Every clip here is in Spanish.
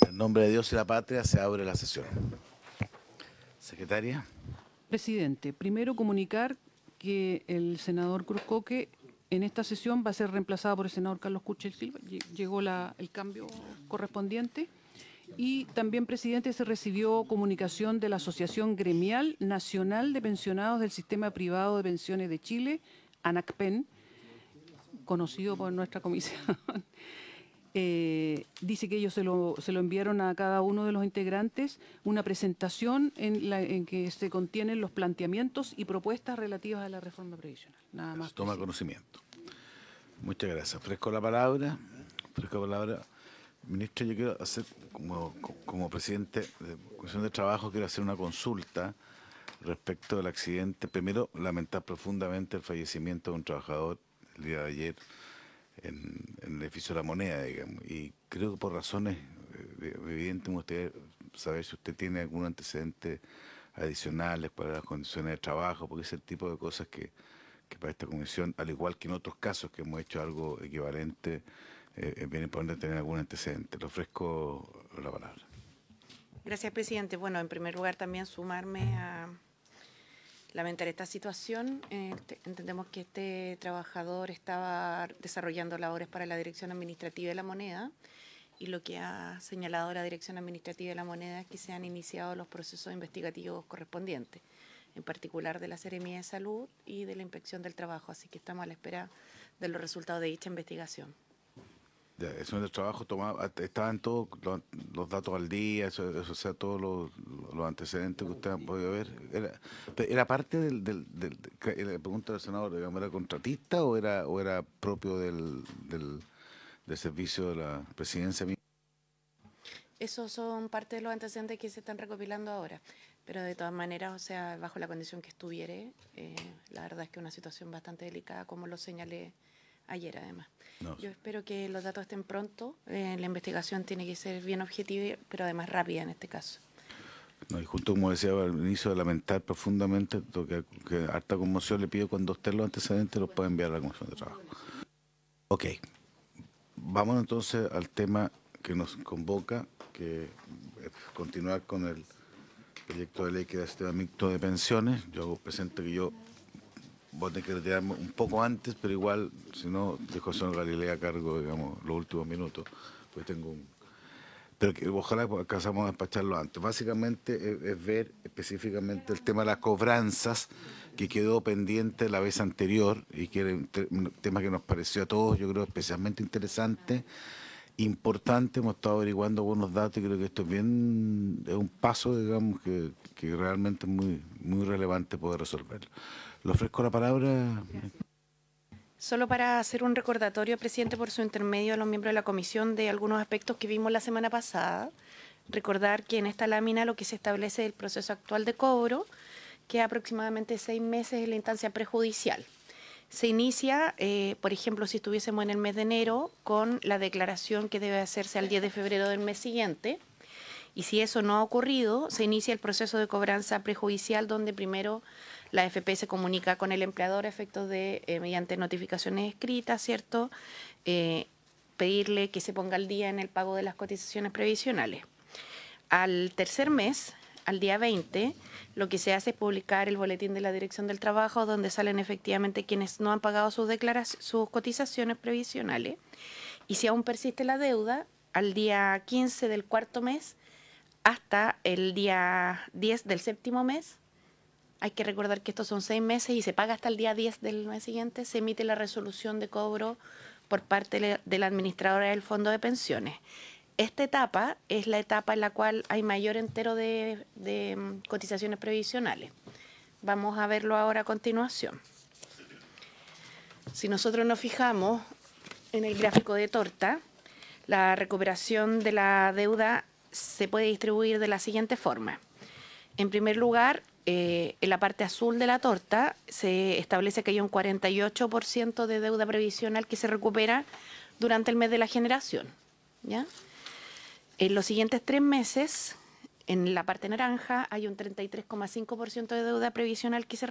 En nombre de Dios y la patria se abre la sesión. Secretaria. Presidente, primero comunicar que el senador Cruz Coque en esta sesión va a ser reemplazado por el senador Carlos Kuchel Silva. Llegó el cambio correspondiente. Y también, presidente, se recibió comunicación de la Asociación Gremial Nacional de Pensionados del Sistema Privado de Pensiones de Chile, ANACPEN, conocido por nuestra comisión. Dice que ellos se lo enviaron a cada uno de los integrantes una presentación en que se contienen los planteamientos y propuestas relativas a la reforma previsional. Nada más. Toma conocimiento. Muchas gracias. Ofrezco la palabra. Ministro, yo quiero hacer, como presidente de la Comisión de Trabajo, quiero hacer una consulta respecto del accidente. Primero, lamentar profundamente el fallecimiento de un trabajador el día de ayer en el edificio de La Moneda, digamos. Y creo que por razones evidentes me gustaría saber si usted tiene algún antecedente adicionales para las condiciones de trabajo, porque es el tipo de cosas que para esta comisión, al igual que en otros casos que hemos hecho algo equivalente, es bien importante tener algún antecedente. Le ofrezco la palabra. Gracias, presidente. Bueno, en primer lugar también sumarme a lamentar esta situación. Entendemos que este trabajador estaba desarrollando labores para la Dirección Administrativa de La Moneda y lo que ha señalado la Dirección Administrativa de La Moneda es que se han iniciado los procesos investigativos correspondientes, en particular de la Seremía de Salud y de la Inspección del Trabajo, así que estamos a la espera de los resultados de dicha investigación. Ya, eso del trabajo estaban todos los datos al día, o sea, todos los antecedentes que usted ha podido ver. ¿Era parte la pregunta del senador, digamos, era contratista o era propio del servicio de la presidencia? Esos son parte de los antecedentes que se están recopilando ahora, pero de todas maneras, o sea, bajo la condición que estuviere, la verdad es que es una situación bastante delicada, como lo señalé ayer además. No. Yo espero que los datos estén pronto. La investigación tiene que ser bien objetiva, pero además rápida en este caso. No, y justo como decía al inicio, de lamentar profundamente que harta conmoción, le pido cuando estén los antecedentes los pueda enviar a la Comisión de Trabajo. Ok. Vamos entonces al tema que nos convoca, que es continuar con el proyecto de ley que da sistema mixto de pensiones. Yo presento que yo voy a tener que retirarme un poco antes, pero igual, si no, dejo a señor Galilea a cargo, digamos, los últimos minutos, pues tengo pero que ojalá alcanzamos a despacharlo antes. Básicamente es ver específicamente el tema de las cobranzas, que quedó pendiente la vez anterior, y que era un tema que nos pareció a todos, yo creo, especialmente interesante, importante. Hemos estado averiguando algunos datos y creo que esto es un paso, digamos, que realmente es muy relevante poder resolverlo. Le ofrezco la palabra. Solo para hacer un recordatorio, presidente, por su intermedio a los miembros de la comisión de algunos aspectos que vimos la semana pasada. Recordar que en esta lámina lo que se establece es el proceso actual de cobro, que es aproximadamente 6 meses en la instancia prejudicial. Se inicia, por ejemplo, si estuviésemos en el mes de enero, con la declaración que debe hacerse al 10 de febrero del mes siguiente. Y si eso no ha ocurrido, se inicia el proceso de cobranza prejudicial, donde primero la AFP se comunica con el empleador a efectos de, mediante notificaciones escritas, ¿cierto?, pedirle que se ponga al día en el pago de las cotizaciones previsionales. Al tercer mes, al día 20, lo que se hace es publicar el boletín de la Dirección del Trabajo, donde salen efectivamente quienes no han pagado sus cotizaciones previsionales. Y si aún persiste la deuda, al día 15 del cuarto mes, hasta el día 10 del séptimo mes, hay que recordar que estos son 6 meses y se paga hasta el día 10 del mes siguiente, se emite la resolución de cobro por parte de la administradora del Fondo de Pensiones. Esta etapa es la etapa en la cual hay mayor entero de cotizaciones previsionales. Vamos a verlo ahora a continuación. Si nosotros nos fijamos en el gráfico de torta, la recuperación de la deuda se puede distribuir de la siguiente forma. En primer lugar, en la parte azul de la torta se establece que hay un 48% de deuda previsional que se recupera durante el mes de la generación, ¿ya? En los siguientes 3 meses, en la parte naranja, hay un 33,5% de deuda previsional que se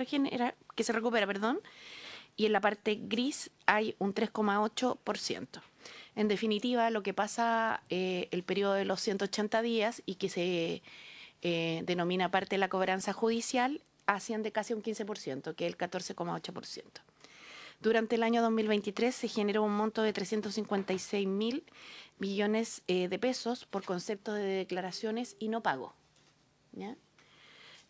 recupera, y en la parte gris hay un 3,8%. En definitiva, lo que pasa el periodo de los 180 días y que se denomina parte de la cobranza judicial, asciende casi un 15%, que es el 14,8%. Durante el año 2023 se generó un monto de 356.000 millones de pesos por concepto de declaraciones y no pago, ¿ya?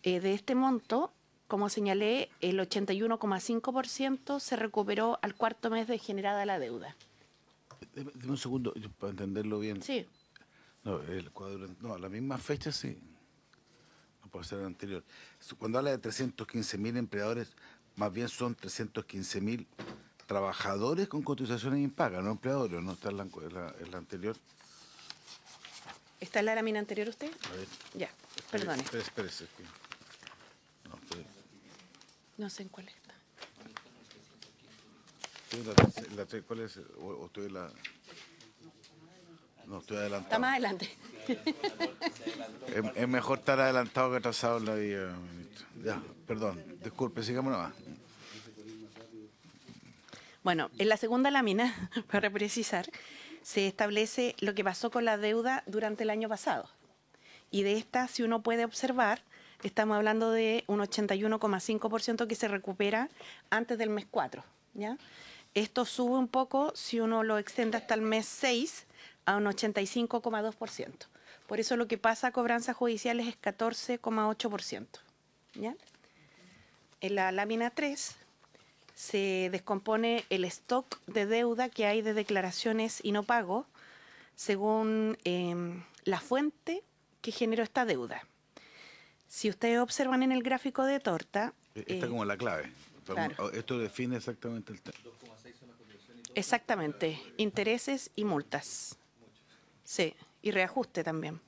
De este monto, como señalé, el 81,5% se recuperó al cuarto mes de generada la deuda. Deme un segundo para entenderlo bien. Sí. No, el cuadro, no, la misma fecha sí. No puede ser el anterior. Cuando habla de 315.000 empleadores, más bien son 315.000 trabajadores con cotizaciones impagas, no empleadores, no está en la anterior. ¿Está en la lámina anterior usted? A ver. Ya, perdone. Espérese. No, No sé en cuál está. ¿Cuál es? O estoy en la... No, estoy adelantado. Está más adelante. Es mejor estar adelantado que atrasado en la vida, ministro. Ya, perdón, disculpe, sigamos nomás. Bueno, en la segunda lámina, para precisar, se establece lo que pasó con la deuda durante el año pasado. Y de esta, si uno puede observar, estamos hablando de un 81,5% que se recupera antes del mes 4, ¿ya? Esto sube un poco si uno lo extiende hasta el mes 6 a un 85,2%. Por eso lo que pasa a cobranzas judiciales es 14,8%, ¿ya? En la lámina 3 se descompone el stock de deuda que hay de declaraciones y no pago según la fuente que generó esta deuda. Si ustedes observan en el gráfico de torta... Está como la clave. Claro. Esto define exactamente el tema. Exactamente, intereses y multas. Sí, y reajuste también.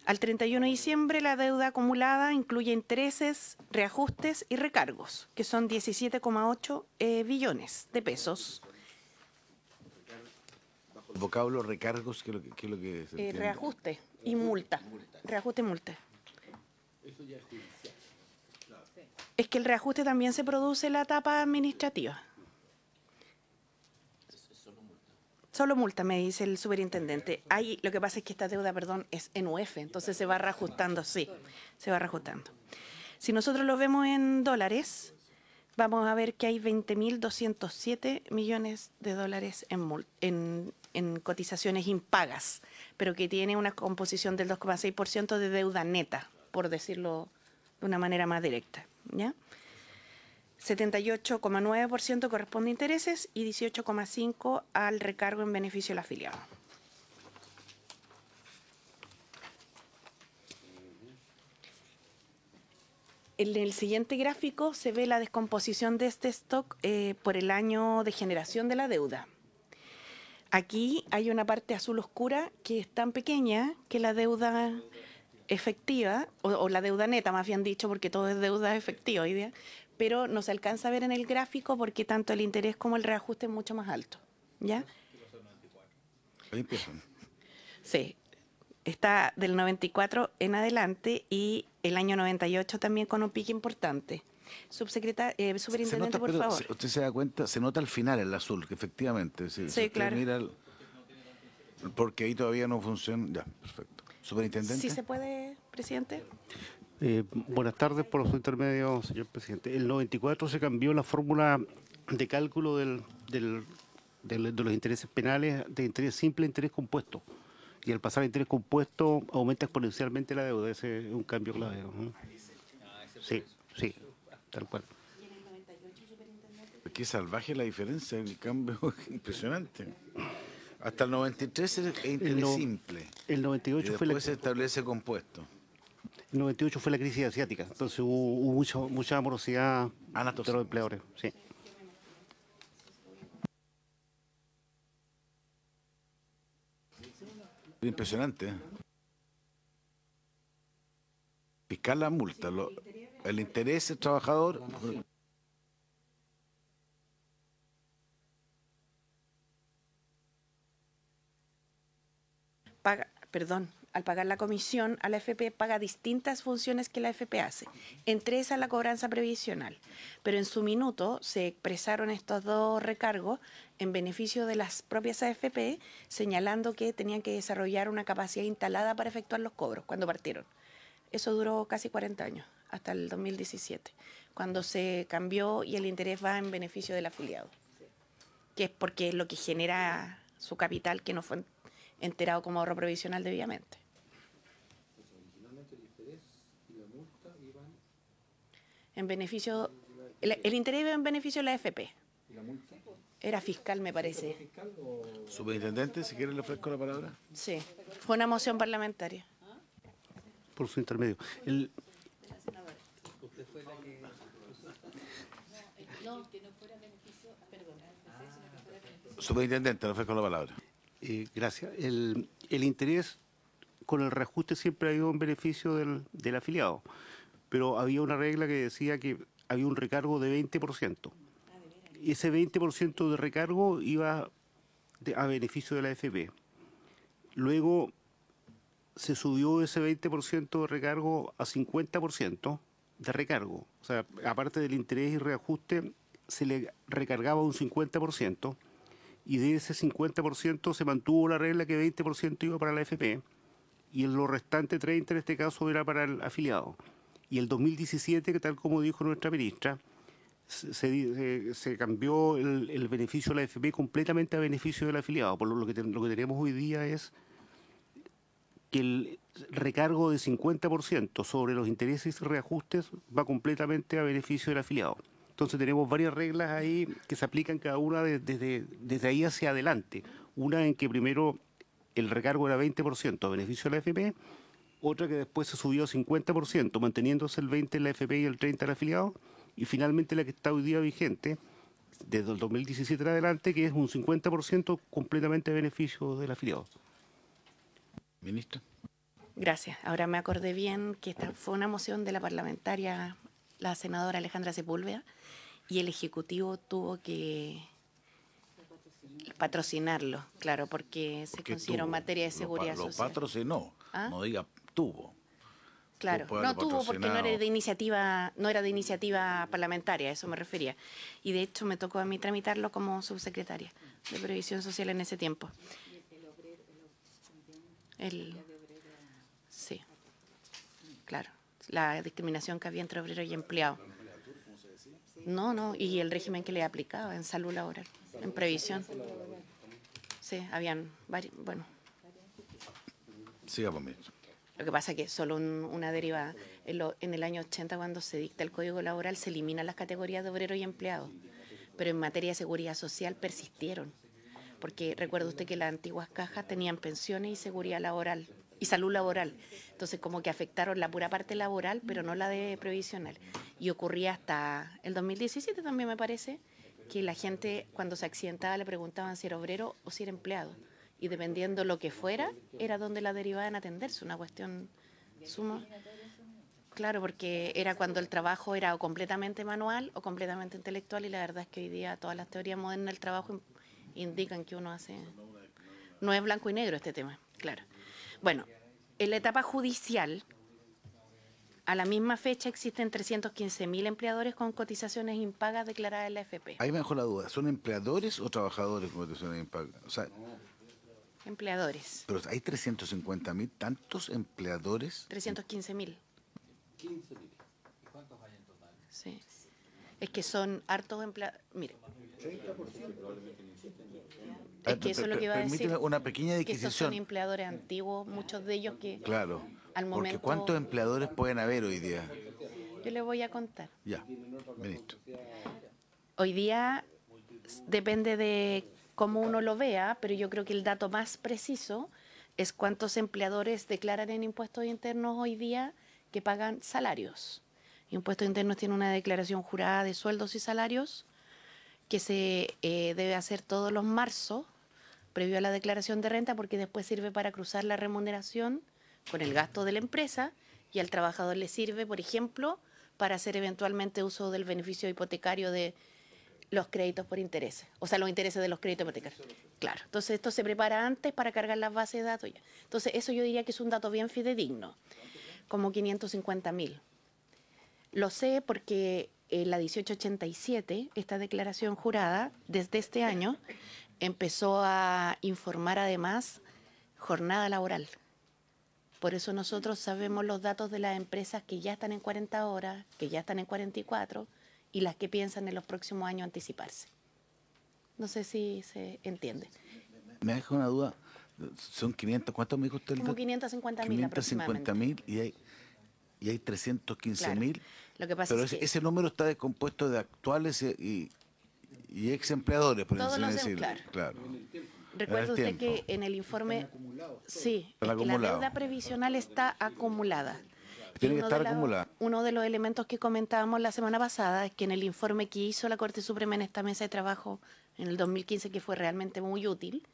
Al 31 de diciembre la deuda acumulada incluye intereses, reajustes y recargos, que son 17,8 billones de pesos. El vocablo recargos, ¿qué es lo que es? Reajuste y multa. Reajuste y multa. Es que el reajuste también se produce en la etapa administrativa. Solo multa, me dice el superintendente. Lo que pasa es que esta deuda, perdón, es en UF, entonces se va reajustando, sí, se va reajustando. Si nosotros lo vemos en dólares, vamos a ver que hay 20.207 millones de dólares en cotizaciones impagas, pero que tiene una composición del 2,6% de deuda neta, por decirlo de una manera más directa, ¿ya? 78,9% corresponde a intereses y 18,5% al recargo en beneficio del afiliado. En el siguiente gráfico se ve la descomposición de este stock por el año de generación de la deuda. Aquí hay una parte azul oscura que es tan pequeña que la deuda efectiva, o la deuda neta más bien dicho, porque todo es deuda efectiva hoy día, pero no se alcanza a ver en el gráfico porque tanto el interés como el reajuste es mucho más alto, ¿ya? Ahí empiezan. Sí, está del 94 en adelante y el año 98 también con un pico importante. Superintendente, por favor. Usted se da cuenta, se nota al final el azul, que efectivamente. Si usted claro. mira porque ahí todavía no funciona. Ya, perfecto. Superintendente. ¿Sí se puede, presidente? Buenas tardes, por su intermedio, señor presidente. El 94 se cambió la fórmula de cálculo de los intereses penales de interés simple a interés compuesto. Y al pasar a interés compuesto aumenta exponencialmente la deuda. Ese es un cambio clave, ¿no? Sí, tal cual. Qué salvaje la diferencia, el cambio es impresionante. Hasta el 93 es interés simple. El 98 y después se establece compuesto. El 98 fue la crisis asiática, entonces hubo mucha morosidad de los empleadores. Sí. Impresionante. Fiscal la multa, el interés del trabajador. al pagar la comisión a la AFP paga distintas funciones que la AFP hace, entre esas la cobranza previsional. Pero en su minuto se expresaron estos dos recargos en beneficio de las propias AFP, señalando que tenían que desarrollar una capacidad instalada para efectuar los cobros cuando partieron. Eso duró casi 40 años, hasta el 2017, cuando se cambió y el interés va en beneficio del afiliado, que es porque es lo que genera su capital, que no fue enterado como ahorro previsional debidamente. En beneficio, el interés iba en beneficio de la AFP. Era fiscal, me parece. Superintendente, si quiere le ofrezco la palabra. Sí, fue una moción parlamentaria. Por su intermedio. Superintendente, le ofrezco la palabra. Gracias. El interés con el reajuste siempre ha ido en beneficio del afiliado, pero había una regla que decía que había un recargo de 20%. Y ese 20% de recargo iba a beneficio de la AFP. Luego se subió ese 20% de recargo a 50% de recargo. O sea, aparte del interés y reajuste, se le recargaba un 50%. Y de ese 50% se mantuvo la regla que 20% iba para la AFP y lo restante 30% en este caso era para el afiliado. Y el 2017, que tal como dijo nuestra ministra, se cambió el beneficio de la AFP completamente a beneficio del afiliado. Por lo que tenemos hoy día es que el recargo de 50% sobre los intereses y reajustes va completamente a beneficio del afiliado. Entonces tenemos varias reglas ahí que se aplican cada una desde ahí hacia adelante. Una en que primero el recargo era 20% a beneficio de la AFP, otra que después se subió a 50%, manteniéndose el 20% en la AFP y el 30% al afiliado, y finalmente la que está hoy día vigente, desde el 2017 en adelante, que es un 50% completamente a beneficio del afiliado. Ministra. Gracias. Ahora me acordé bien que esta fue una moción de la parlamentaria, la senadora Alejandra Sepúlveda, y el Ejecutivo tuvo que patrocinarlo, claro, porque se consideró materia de seguridad social. Lo patrocinó, no diga tuvo. Claro, no tuvo porque no era de iniciativa parlamentaria, a eso me refería. Y de hecho me tocó a mí tramitarlo como subsecretaria de Previsión Social en ese tiempo. Sí, claro, la discriminación que había entre obrero y empleado. No, y el régimen que le aplicaba en salud laboral, en previsión. Sí, habían varios, bueno. Siga, ministro. Lo que pasa es que solo una derivada. En el año 80, cuando se dicta el Código Laboral, se eliminan las categorías de obrero y empleado. Pero en materia de seguridad social persistieron. Porque recuerda usted que las antiguas cajas tenían pensiones y seguridad laboral y salud laboral. Entonces como que afectaron la pura parte laboral, pero no la de previsional. Y ocurría hasta el 2017 también, me parece, que la gente cuando se accidentaba le preguntaban si era obrero o si era empleado. Y dependiendo lo que fuera, era donde la derivaban a atenderse. Una cuestión suma. Claro, porque era cuando el trabajo era o completamente manual o completamente intelectual, y la verdad es que hoy día todas las teorías modernas del trabajo indican que uno hace... No es blanco y negro este tema, claro. Bueno, en la etapa judicial, a la misma fecha existen 315.000 empleadores con cotizaciones impagas declaradas en la AFP. Ahí me dejó la duda, ¿son empleadores o trabajadores con cotizaciones impagas? O sea, empleadores. Pero hay 350.000, ¿tantos empleadores? 315.000. 15.000. ¿Cuántos hay en total? Sí. Es que son hartos empleadores. Mire. 30% probablemente no existen. Es que eso es lo que iba a decir. Permíteme una pequeña disquisición. Que estos son empleadores antiguos, muchos de ellos que... Claro, al momento... porque ¿cuántos empleadores pueden haber hoy día? Yo le voy a contar. Ya, ministro. Hoy día depende de cómo uno lo vea, pero yo creo que el dato más preciso es cuántos empleadores declaran en impuestos internos hoy día que pagan salarios. Impuestos internos tiene una declaración jurada de sueldos y salarios que se debe hacer todos los marzos, previo a la declaración de renta, porque después sirve para cruzar la remuneración con el gasto de la empresa, y al trabajador le sirve, por ejemplo, para hacer eventualmente uso del beneficio hipotecario de Los créditos por intereses, o sea, los intereses de los créditos hipotecarios. Claro, entonces esto se prepara antes para cargar las bases de datos ya. Entonces eso yo diría que es un dato bien fidedigno, como 550.000. Lo sé porque la 1887, esta declaración jurada, desde este año, empezó a informar además jornada laboral. Por eso nosotros sabemos los datos de las empresas que ya están en 40 horas, que ya están en 44 y las que piensan en los próximos años anticiparse. No sé si se entiende. Me deja una duda. Son 500, ¿cuánto me dijo usted? Como 550.000 aproximadamente. 550.000 y hay 315.000. Claro. Lo que pasa Pero es que ese número está compuesto de actuales y ex empleadores, por todos así los decirlo. claro. Claro. Recuerde usted tiempo. que en el informe, sí, Están es que la acumulados. deuda previsional está acumulada. Tiene Y que estar acumulada. Uno de los elementos que comentábamos la semana pasada es que en el informe que hizo la Corte Suprema en esta mesa de trabajo en el 2015, que fue realmente muy útil,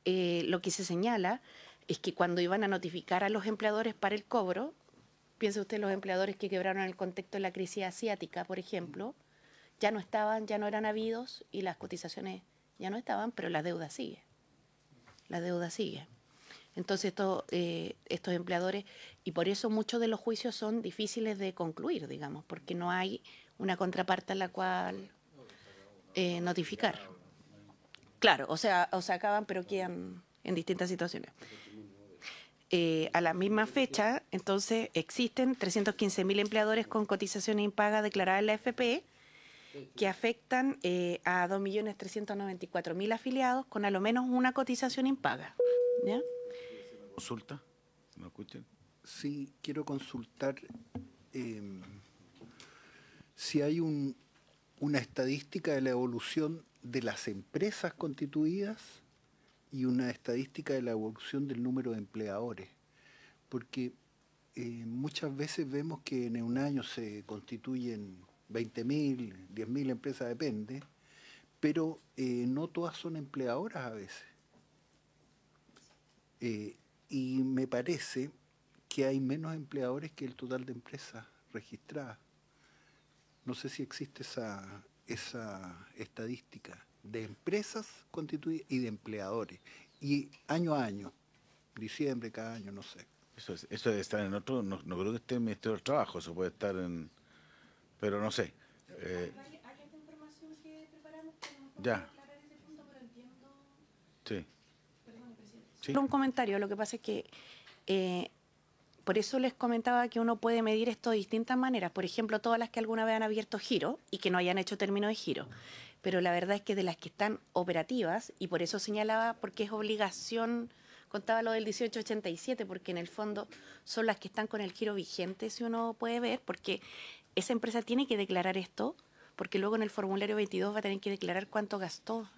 lo que se señala es que cuando iban a notificar a los empleadores para el cobro, piense usted los empleadores que quebraron en el contexto de la crisis asiática, por ejemplo, ya no estaban, ya no eran habidos y las cotizaciones ya no estaban, pero la deuda sigue. La deuda sigue. Entonces estos empleadores, y por eso muchos de los juicios son difíciles de concluir, digamos, porque no hay una contraparte a la cual notificar. Claro, o sea, acaban, pero quedan en distintas situaciones. A la misma fecha, entonces, existen 315.000 empleadores con cotizaciones impagas declaradas en la AFP que afectan a 2.394.000 afiliados con a lo menos una cotización impaga. ¿Ya? ¿Consulta? ¿No escuchen? Sí, quiero consultar si hay una estadística de la evolución de las empresas constituidas y una estadística de la evolución del número de empleadores, porque muchas veces vemos que en un año se constituyen 20.000, 10.000 empresas, depende, pero no todas son empleadoras a veces. Y me parece que hay menos empleadores que el total de empresas registradas. No sé si existe esa estadística de empresas constituidas y de empleadores. Y año a año, diciembre, cada año, no sé. Eso debe estar en otro, no creo que esté en el Ministerio del Trabajo, eso puede estar en, pero no sé. Ya. Sí. Sí. Un comentario, lo que pasa es que por eso les comentaba que uno puede medir esto de distintas maneras. Por ejemplo, todas las que alguna vez han abierto giro y que no hayan hecho término de giro. Pero la verdad es que de las que están operativas, y por eso señalaba, porque es obligación, contaba lo del 1887, porque en el fondo son las que están con el giro vigente, si uno puede ver, porque esa empresa tiene que declarar esto, porque luego en el formulario 22 va a tener que declarar cuánto gastó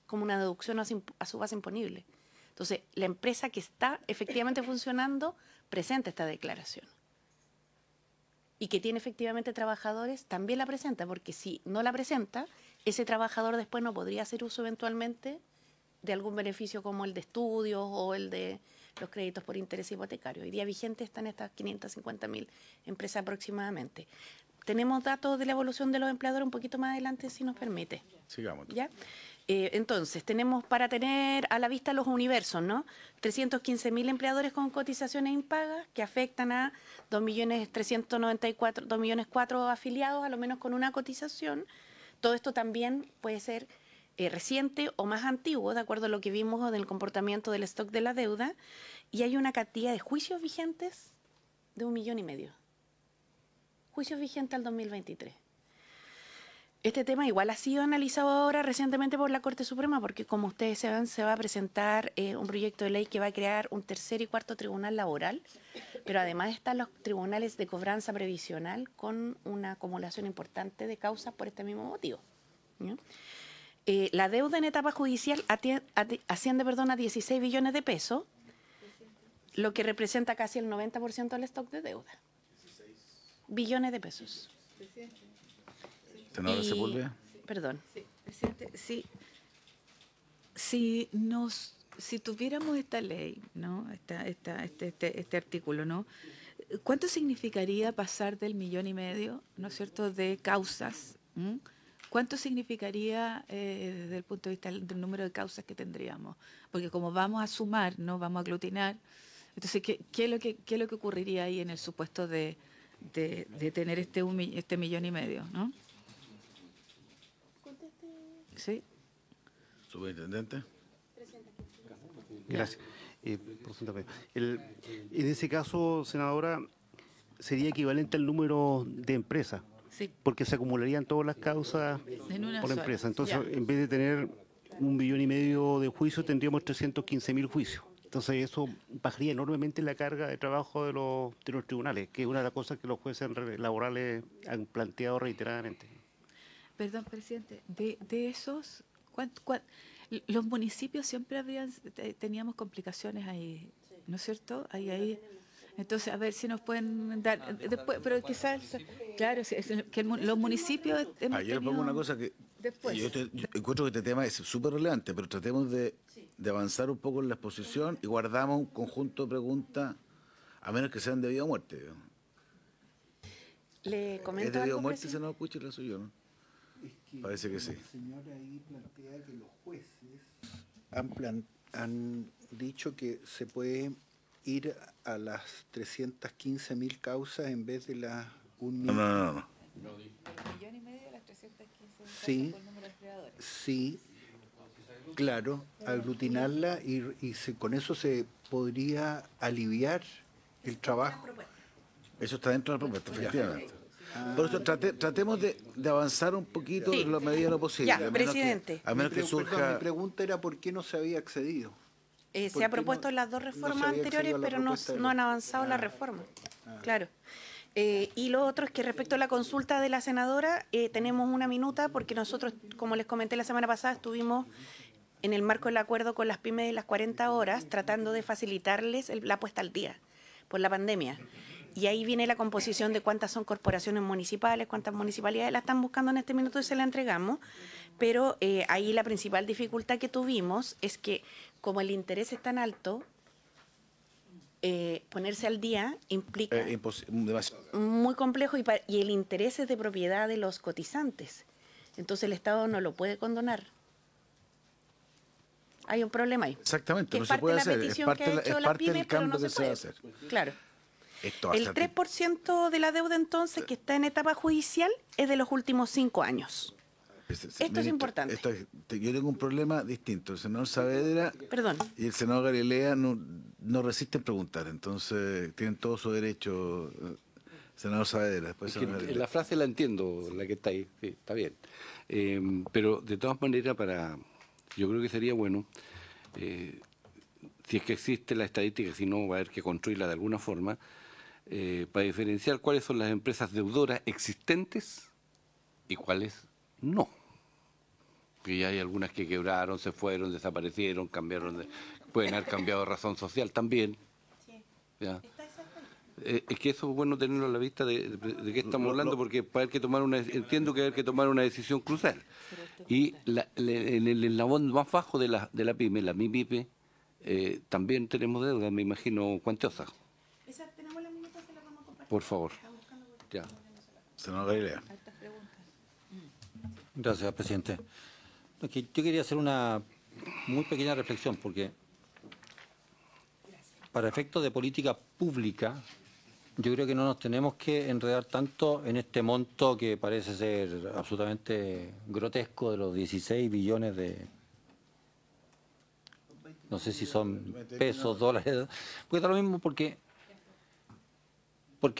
como una deducción a su base imponible. Entonces, la empresa que está efectivamente funcionando presenta esta declaración. Y que tiene efectivamente trabajadores, también la presenta, porque si no la presenta, ese trabajador después no podría hacer uso eventualmente de algún beneficio como el de estudios o el de los créditos por interés hipotecario. Hoy día vigente están estas 550.000 empresas aproximadamente. Tenemos datos de la evolución de los empleadores un poquito más adelante, si nos permite. Sigamos. ¿Ya? Entonces, tenemos para tener a la vista los universos, ¿no? 315.000 empleadores con cotizaciones impagas que afectan a 2.400.000 afiliados, a lo menos con una cotización. Todo esto también puede ser reciente o más antiguo, de acuerdo a lo que vimos del comportamiento del stock de la deuda. Y hay una cantidad de juicios vigentes de 1,5 millones. Juicios vigentes al 2023. Este tema igual ha sido analizado ahora recientemente por la Corte Suprema, porque como ustedes saben, se va a presentar un proyecto de ley que va a crear un tercer y cuarto tribunal laboral, pero además están los tribunales de cobranza previsional con una acumulación importante de causas por este mismo motivo. ¿No? La deuda en etapa judicial asciende a 16 billones de pesos, lo que representa casi el 90% del stock de deuda. 16 billones de pesos. ¿Senadora Sepúlveda? Perdón. Sí, presidente, sí. Si tuviéramos esta ley, ¿no? Este artículo, ¿no? ¿Cuánto significaría pasar del 1,5 millones, ¿no es cierto?, de causas ¿cuánto significaría desde el punto de vista del número de causas que tendríamos? Porque como vamos a sumar, no vamos a aglutinar, entonces, ¿qué es lo que ocurriría ahí en el supuesto de tener este 1,5 millones, ¿no? Sí. Superintendente. Gracias. Por su intervención. En ese caso, senadora, sería equivalente al número de empresas, Sí. porque se acumularían todas las causas En una por sola. empresa. Entonces, Ya. en vez de tener 1,5 millones de juicios, tendríamos 315.000 juicios. Entonces, eso bajaría enormemente la carga de trabajo de los tribunales, que es una de las cosas que los jueces laborales han planteado reiteradamente. Perdón, presidente, de esos, los municipios siempre teníamos complicaciones ahí, ¿no es cierto? Ahí. Entonces, a ver si nos pueden dar, después, pero quizás, claro, que los municipios hemos Yo le pongo una cosa que después. yo encuentro que este tema es súper relevante, pero tratemos de avanzar un poco en la exposición y guardamos un conjunto de preguntas, a menos que sean de vida o muerte. Digamos. Le ¿Es comento de vida o algo, muerte, presidente. senador Puche, la suyo, no? Parece que sí. El señor ahí plantea que los jueces han dicho que se puede ir a las 315.000 causas en vez de las 1 No. El 1,5 millones de las 315 Sí. por número de empleadores. Sí, claro, aglutinarla y con eso se podría aliviar el trabajo. Eso está dentro de la propuesta, efectivamente. Por eso tratemos de avanzar un poquito Sí. en la medida de lo posible. Ya, a menos presidente. a menos que Perdón, surja... mi pregunta era por qué no se había accedido. Se ¿Por ha qué propuesto no- en las dos no se reformas había anteriores, accedido a la pero no, propuesta de no han avanzado las reformas. Claro. Y lo otro es que respecto a la consulta de la senadora, tenemos una minuta porque nosotros, como les comenté la semana pasada, estuvimos en el marco del acuerdo con las pymes de las 40 horas tratando de facilitarles la puesta al día por la pandemia. Y ahí viene la composición de cuántas son corporaciones municipales, cuántas municipalidades la están buscando en este minuto y se la entregamos. Pero ahí la principal dificultad que tuvimos es que como el interés es tan alto, ponerse al día implica muy complejo y el interés es de propiedad de los cotizantes. Entonces el Estado no lo puede condonar. Hay un problema ahí. Exactamente, Que no es se parte puede de la hacer. Es petición parte, que ha hecho es las parte del pymes, pero cambio no que se se va a puede. hacer. Claro. Esto El bastante- 3% de la deuda entonces que está en etapa judicial es de los últimos 5 años. Esto es Ministra, importante. Yo tengo un problema distinto. El senador Saavedra Perdón. y el senador Galilea no resisten preguntar, entonces tienen todo su derecho. Senador Saavedra, después Es que senador Galilea. la frase la entiendo, la que está ahí, sí, está bien. Pero de todas maneras, yo creo que sería bueno, si es que existe la estadística, si no va a haber que construirla de alguna forma, para diferenciar cuáles son las empresas deudoras existentes y cuáles no. Que ya hay algunas que quebraron, se fueron, desaparecieron, pueden haber cambiado de razón social también. ¿Ya? Es que eso es bueno tenerlo a la vista de qué estamos hablando, porque para haber que tomar entiendo que hay que tomar una decisión crucial. Y en el eslabón más bajo de la pyme, la MIPYME, también tenemos deudas, me imagino, cuantiosas. Por favor. Ya. Senador Galilea. Gracias, presidente. Es que yo quería hacer una muy pequeña reflexión, porque para efectos de política pública, yo creo que no nos tenemos que enredar tanto en este monto que parece ser absolutamente grotesco de los 16 billones de... No sé si son pesos, dólares, porque da lo mismo porque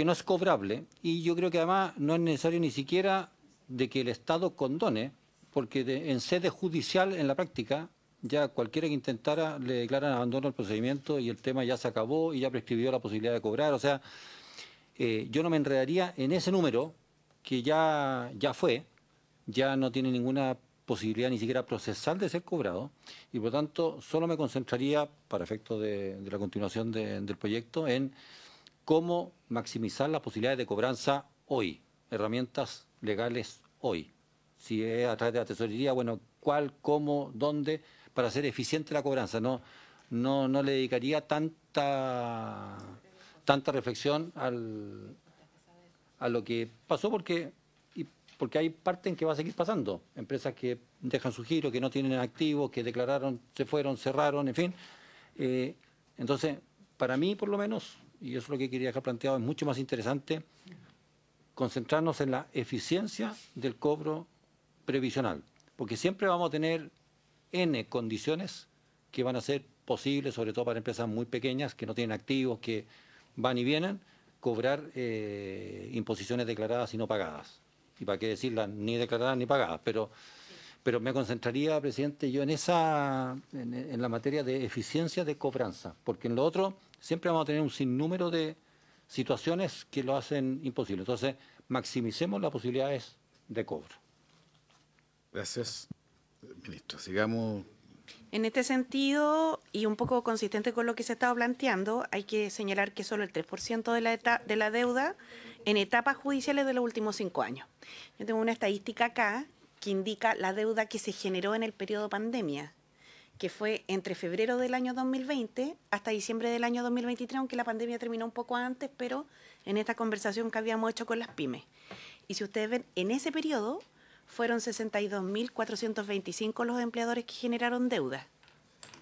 no es cobrable, y yo creo que además no es necesario ni siquiera de que el Estado condone, porque en sede judicial, en la práctica, ya cualquiera que intentara le declaran abandono al procedimiento y el tema ya se acabó y ya prescribió la posibilidad de cobrar. O sea, yo no me enredaría en ese número que ya fue, ya no tiene ninguna posibilidad ni siquiera procesal de ser cobrado, y por lo tanto solo me concentraría, para efectos de la continuación del proyecto, en cómo maximizar las posibilidades de cobranza hoy, herramientas legales hoy. Si es a través de la tesorería, bueno, cuál, cómo, dónde, para hacer eficiente la cobranza. No le dedicaría tanta reflexión a lo que pasó, porque porque hay parte en que va a seguir pasando. Empresas que dejan su giro, que no tienen activos, que declararon, se fueron, cerraron, en fin. Entonces, para mí, por lo menos, y eso es lo que quería dejar planteado, es mucho más interesante concentrarnos en la eficiencia del cobro previsional, porque siempre vamos a tener N condiciones que van a ser posibles, sobre todo para empresas muy pequeñas, que no tienen activos, que van y vienen, cobrar imposiciones declaradas y no pagadas. Y para qué decirlas, ni declaradas ni pagadas. Pero me concentraría, presidente, yo en la materia de eficiencia de cobranza, porque en lo otro siempre vamos a tener un sinnúmero de situaciones que lo hacen imposible. Entonces, maximicemos las posibilidades de cobro. Gracias, ministro. Sigamos. En este sentido, y un poco consistente con lo que se ha estado planteando, hay que señalar que solo el 3% de la deuda en etapas judiciales de los últimos 5 años. Yo tengo una estadística acá que indica la deuda que se generó en el periodo pandemia, que fue entre febrero del año 2020 hasta diciembre del año 2023, aunque la pandemia terminó un poco antes, pero en esta conversación que habíamos hecho con las pymes. Y si ustedes ven, en ese periodo fueron 62.425 los empleadores que generaron deuda.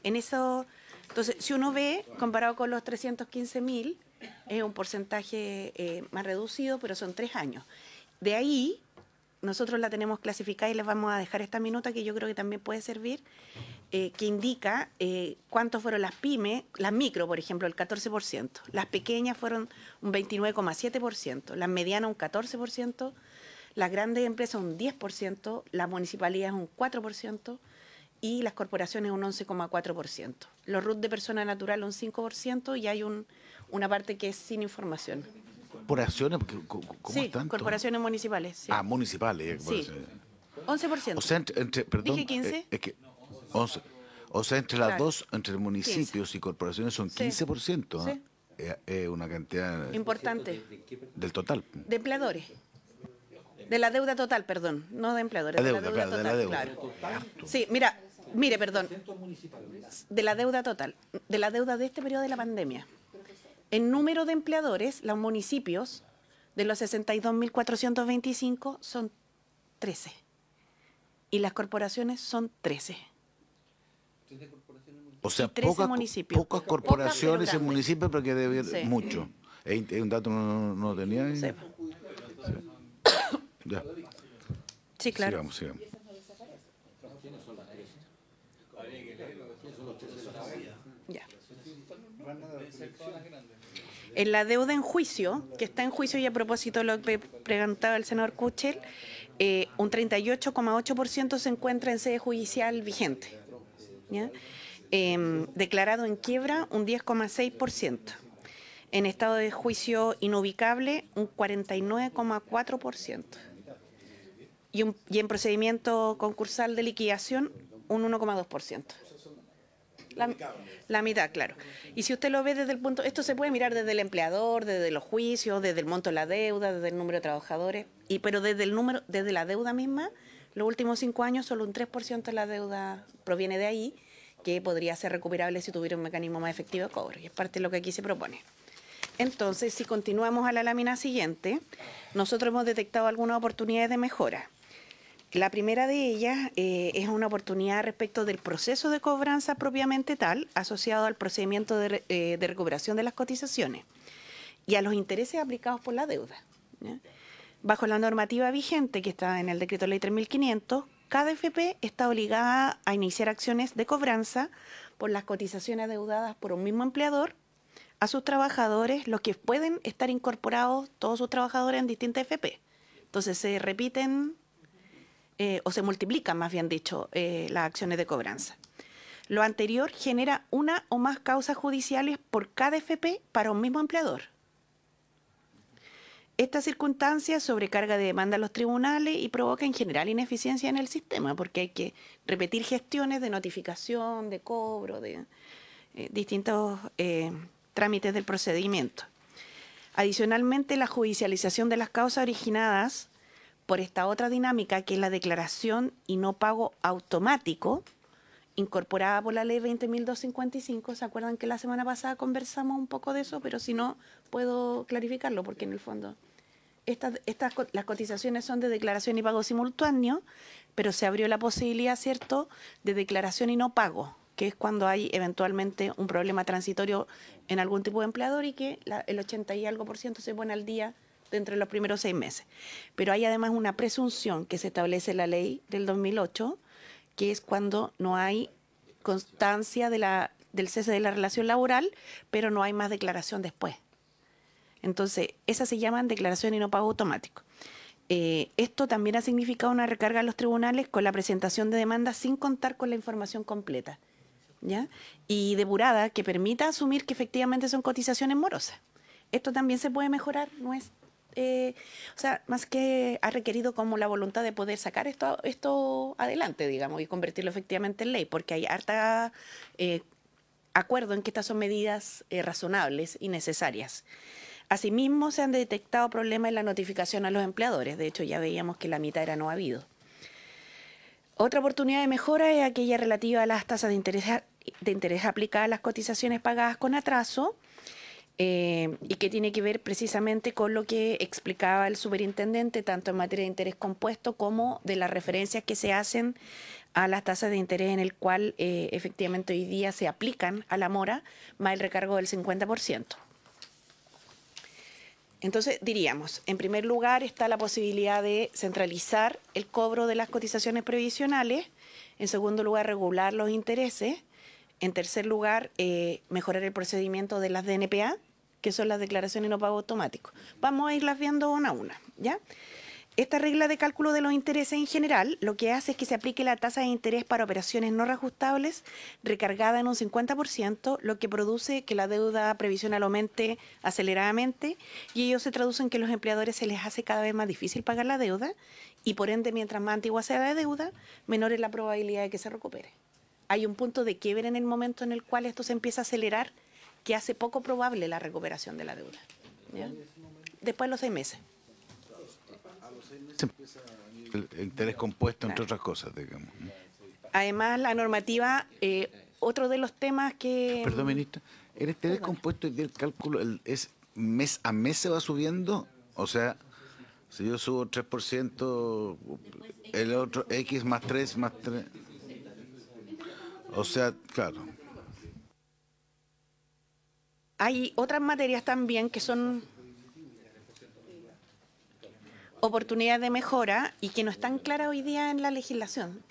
En eso, entonces, si uno ve, comparado con los 315.000, es un porcentaje más reducido, pero son 3 años. De ahí, nosotros la tenemos clasificada y les vamos a dejar esta minuta que yo creo que también puede servir, que indica cuántos fueron las pymes, las micro, por ejemplo, el 14%, las pequeñas fueron un 29,7%, las medianas un 14%, las grandes empresas un 10%, las municipalidades un 4% y las corporaciones un 11,4%. Los RUT de persona natural un 5% y hay una parte que es sin información. ¿Corporaciones? ¿Cómo Sí, tanto? corporaciones municipales. Sí. Ah, municipales. Sí. 11%. O sea, perdón, Dije 15. Es que 11. O sea, entre las Claro. dos, entre municipios y corporaciones son Sí. 15%. Sí. Es una cantidad Importante. del total. De empleadores. De la deuda total, perdón. No de empleadores. La de deuda, claro, de la deuda. Claro. Sí, mire, perdón. De la deuda total. De la deuda de este periodo de la pandemia. En número de empleadores, los municipios de los 62.425 son 13. Y las corporaciones son 13. O sea, 13 pocas municipios. pocas corporaciones Pocas, pero en municipios, pero que debe Sí. mucho. Es un dato no lo tenía. Sí. Ya. Sí, claro. Sigamos. Ya. En la deuda en juicio, que está en juicio y a propósito de lo que preguntaba el senador Kuchel, un 38,8% se encuentra en sede judicial vigente. ¿Ya? Declarado en quiebra, un 10,6%. En estado de juicio inubicable, un 49,4%. Y en procedimiento concursal de liquidación, un 1,2%. La mitad, claro. Y si usted lo ve desde el punto, esto se puede mirar desde el empleador, desde los juicios, desde el monto de la deuda, desde el número de trabajadores, pero desde la deuda misma, los últimos 5 años solo un 3% de la deuda proviene de ahí, que podría ser recuperable si tuviera un mecanismo más efectivo de cobro, y es parte de lo que aquí se propone. Entonces, si continuamos a la lámina siguiente, nosotros hemos detectado algunas oportunidades de mejora. La primera de ellas es una oportunidad respecto del proceso de cobranza propiamente tal, asociado al procedimiento de recuperación de las cotizaciones y a los intereses aplicados por la deuda. ¿Ya? Bajo la normativa vigente, que está en el Decreto Ley 3500, cada FP está obligada a iniciar acciones de cobranza por las cotizaciones adeudadas por un mismo empleador a sus trabajadores, los que pueden estar incorporados todos sus trabajadores en distintas FP. Entonces se repiten o se multiplican, más bien dicho, las acciones de cobranza. Lo anterior genera una o más causas judiciales por cada FP para un mismo empleador. Esta circunstancia sobrecarga de demanda a los tribunales y provoca en general ineficiencia en el sistema, porque hay que repetir gestiones de notificación, de cobro, de distintos trámites del procedimiento. Adicionalmente, la judicialización de las causas originadas por esta otra dinámica, que es la declaración y no pago automático, incorporada por la ley 20.255. ¿Se acuerdan que la semana pasada conversamos un poco de eso? Pero si no, puedo clarificarlo, porque en el fondo las cotizaciones son de declaración y pago simultáneo, pero se abrió la posibilidad, ¿cierto?, de declaración y no pago, que es cuando hay eventualmente un problema transitorio en algún tipo de empleador y que el 80 y algo % se pone al día dentro de los primeros 6 meses. Pero hay además una presunción que se establece en la ley del 2008, que es cuando no hay constancia del cese de la relación laboral, pero no hay más declaración después. Entonces, esas se llaman declaración y no pago automático. Esto también ha significado una recarga a los tribunales con la presentación de demandas sin contar con la información completa, ¿ya? Y depurada, que permita asumir que efectivamente son cotizaciones morosas. Esto también se puede mejorar, no es, o sea, más que ha requerido como la voluntad de poder sacar esto adelante, digamos, y convertirlo efectivamente en ley, porque hay harta acuerdo en que estas son medidas razonables y necesarias. Asimismo, se han detectado problemas en la notificación a los empleadores. De hecho, ya veíamos que la mitad era no habido. Otra oportunidad de mejora es aquella relativa a las tasas de interés aplicadas a las cotizaciones pagadas con atraso, y que tiene que ver precisamente con lo que explicaba el superintendente, tanto en materia de interés compuesto como de las referencias que se hacen a las tasas de interés en el cual efectivamente hoy día se aplican a la mora, más el recargo del 50%. Entonces, diríamos, en primer lugar está la posibilidad de centralizar el cobro de las cotizaciones previsionales, en segundo lugar, regular los intereses, en tercer lugar, mejorar el procedimiento de las DNPA, que son las declaraciones no pago automático. Vamos a irlas viendo una a una, ¿ya? Esta regla de cálculo de los intereses en general lo que hace es que se aplique la tasa de interés para operaciones no reajustables recargada en un 50%, lo que produce que la deuda previsional aumente aceleradamente y ello se traduce en que a los empleadores se les hace cada vez más difícil pagar la deuda y por ende mientras más antigua sea la deuda, menor es la probabilidad de que se recupere. Hay un punto de quiebre en el momento en el cual esto se empieza a acelerar que hace poco probable la recuperación de la deuda, ¿ya? Después de los 6 meses. El interés compuesto, entre otras cosas, digamos. Además, la normativa, otro de los temas que... Perdón, ministra, ¿el interés compuesto y el cálculo es mes a mes se va subiendo? O sea, si yo subo 3%, el otro X más 3 más 3... O sea, claro. Hay otras materias también que son oportunidades de mejora y que no están claras hoy día en la legislación,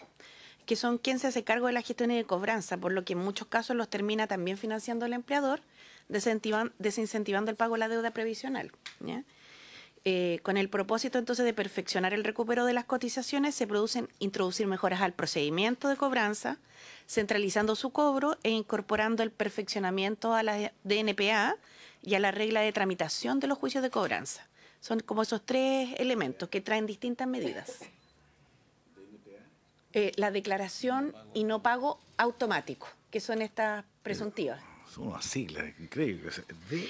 que son quién se hace cargo de la gestión y de cobranza, por lo que en muchos casos los termina también financiando el empleador, desincentivando el pago de la deuda previsional, ¿ya? Con el propósito entonces de perfeccionar el recupero de las cotizaciones, se producen introducir mejoras al procedimiento de cobranza, centralizando su cobro e incorporando el perfeccionamiento a la DNPA y a la regla de tramitación de los juicios de cobranza. Son como esos 3 elementos que traen distintas medidas. La declaración y no pago automático, que son estas presuntivas. Son unas siglas increíbles.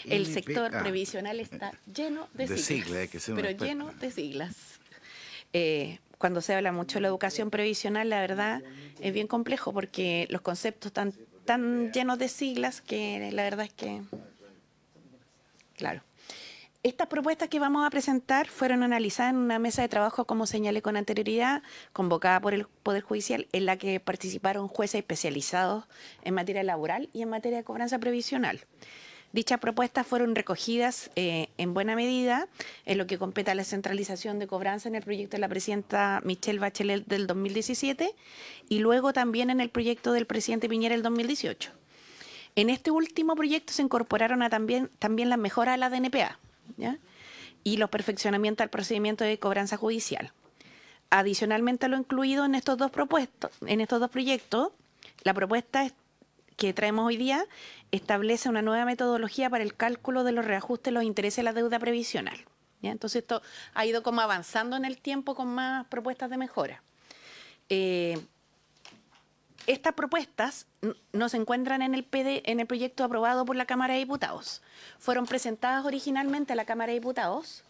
El sector previsional está lleno de siglas, hay que ser pero lleno de siglas. Cuando se habla mucho de la educación previsional, la verdad es bien complejo porque los conceptos están tan llenos de siglas que la verdad es que, claro. Estas propuestas que vamos a presentar fueron analizadas en una mesa de trabajo, como señalé con anterioridad, convocada por el Poder Judicial, en la que participaron jueces especializados en materia laboral y en materia de cobranza previsional. Dichas propuestas fueron recogidas en buena medida en lo que compete a la centralización de cobranza en el proyecto de la presidenta Michelle Bachelet del 2017 y luego también en el proyecto del presidente Piñera del 2018. En este último proyecto se incorporaron también las mejoras a la DNPA, ¿ya? Y los perfeccionamientos al procedimiento de cobranza judicial. Adicionalmente a lo incluido en estos dos proyectos, la propuesta que traemos hoy día establece una nueva metodología para el cálculo de los reajustes de los intereses de la deuda previsional, ¿ya? Entonces esto ha ido como avanzando en el tiempo con más propuestas de mejora. Estas propuestas no se encuentran en el proyecto aprobado por la Cámara de Diputados. Fueron presentadas originalmente a la Cámara de Diputados,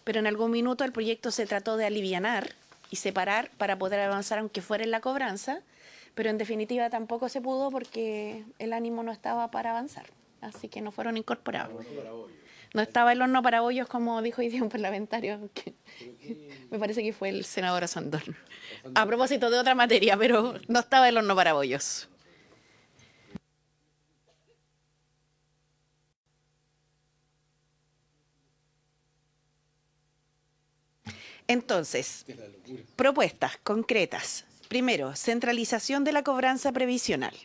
pero en algún minuto el proyecto se trató de alivianar y separar para poder avanzar aunque fuera en la cobranza, pero en definitiva tampoco se pudo porque el ánimo no estaba para avanzar, así que no fueron incorporados. No estaba el horno para bollos, como dijo hoy día un parlamentario. Me parece que fue el senador Asandón. A propósito de otra materia, pero no estaba el horno para bollos. Entonces, propuestas concretas. Primero, centralización de la cobranza previsional.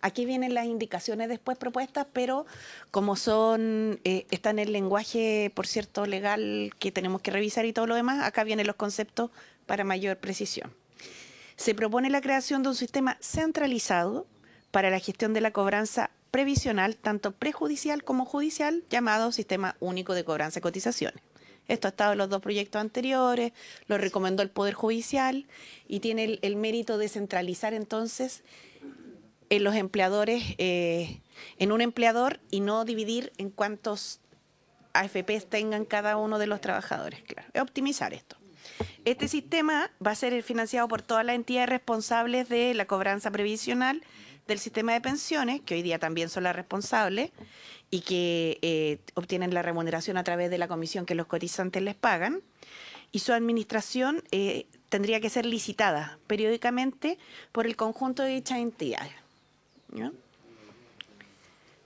Aquí vienen las indicaciones después propuestas, pero como está en el lenguaje, por cierto, legal que tenemos que revisar y todo lo demás, acá vienen los conceptos para mayor precisión. Se propone la creación de un sistema centralizado para la gestión de la cobranza previsional, tanto prejudicial como judicial, llamado Sistema Único de Cobranza y Cotizaciones. Esto ha estado en los dos proyectos anteriores, lo recomendó el Poder Judicial y tiene el mérito de centralizar entonces en los empleadores, en un empleador y no dividir en cuántos AFPs tengan cada uno de los trabajadores. Claro, es optimizar esto. Este sistema va a ser financiado por todas las entidades responsables de la cobranza previsional del sistema de pensiones, que hoy día también son las responsables y que obtienen la remuneración a través de la comisión que los cotizantes les pagan. Y su administración tendría que ser licitada periódicamente por el conjunto de dichas entidades. ¿Ya?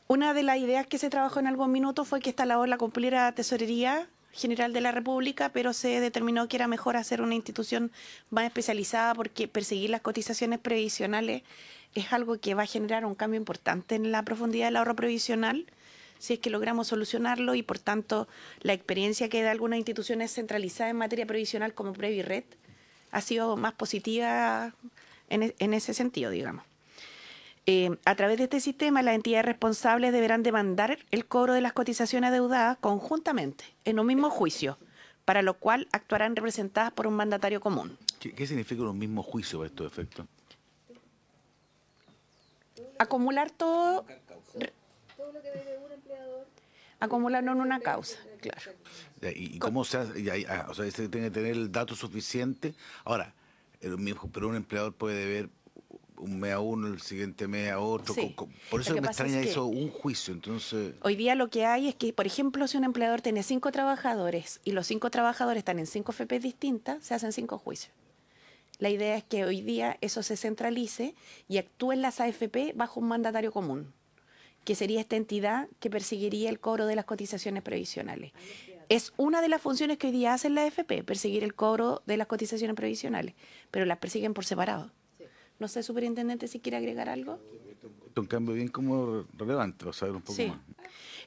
Una de las ideas que se trabajó en algún minuto fue que esta labor la cumpliera la Tesorería General de la República, pero se determinó que era mejor hacer una institución más especializada porque perseguir las cotizaciones previsionales es algo que va a generar un cambio importante en la profundidad del ahorro previsional, si es que logramos solucionarlo, y por tanto la experiencia que da algunas instituciones centralizadas en materia previsional como Previred ha sido más positiva en ese sentido, digamos. A través de este sistema, las entidades responsables deberán demandar el cobro de las cotizaciones adeudadas conjuntamente, en un mismo juicio, para lo cual actuarán representadas por un mandatario común. ¿Qué significa un mismo juicio para estos efectos? Acumular todo lo que debe un empleador. Acumularlo en una causa, claro. ¿Y cómo se hace? O sea, se tiene que tener el dato suficiente. Ahora, pero un empleador puede deber un mes a uno, el siguiente mes a otro. Sí. Por eso Lo que me pasa extraña es que eso, un juicio. Entonces, hoy día lo que hay es que, por ejemplo, si un empleador tiene 5 trabajadores y los 5 trabajadores están en 5 FP distintas, se hacen 5 juicios. La idea es que hoy día eso se centralice y actúen las AFP bajo un mandatario común, que sería esta entidad que perseguiría el cobro de las cotizaciones previsionales. Es una de las funciones que hoy día hacen la AFP, perseguir el cobro de las cotizaciones previsionales, pero las persiguen por separado. No sé, superintendente, si quiere agregar algo. esto es un cambio bien como relevante, para saber un poco más.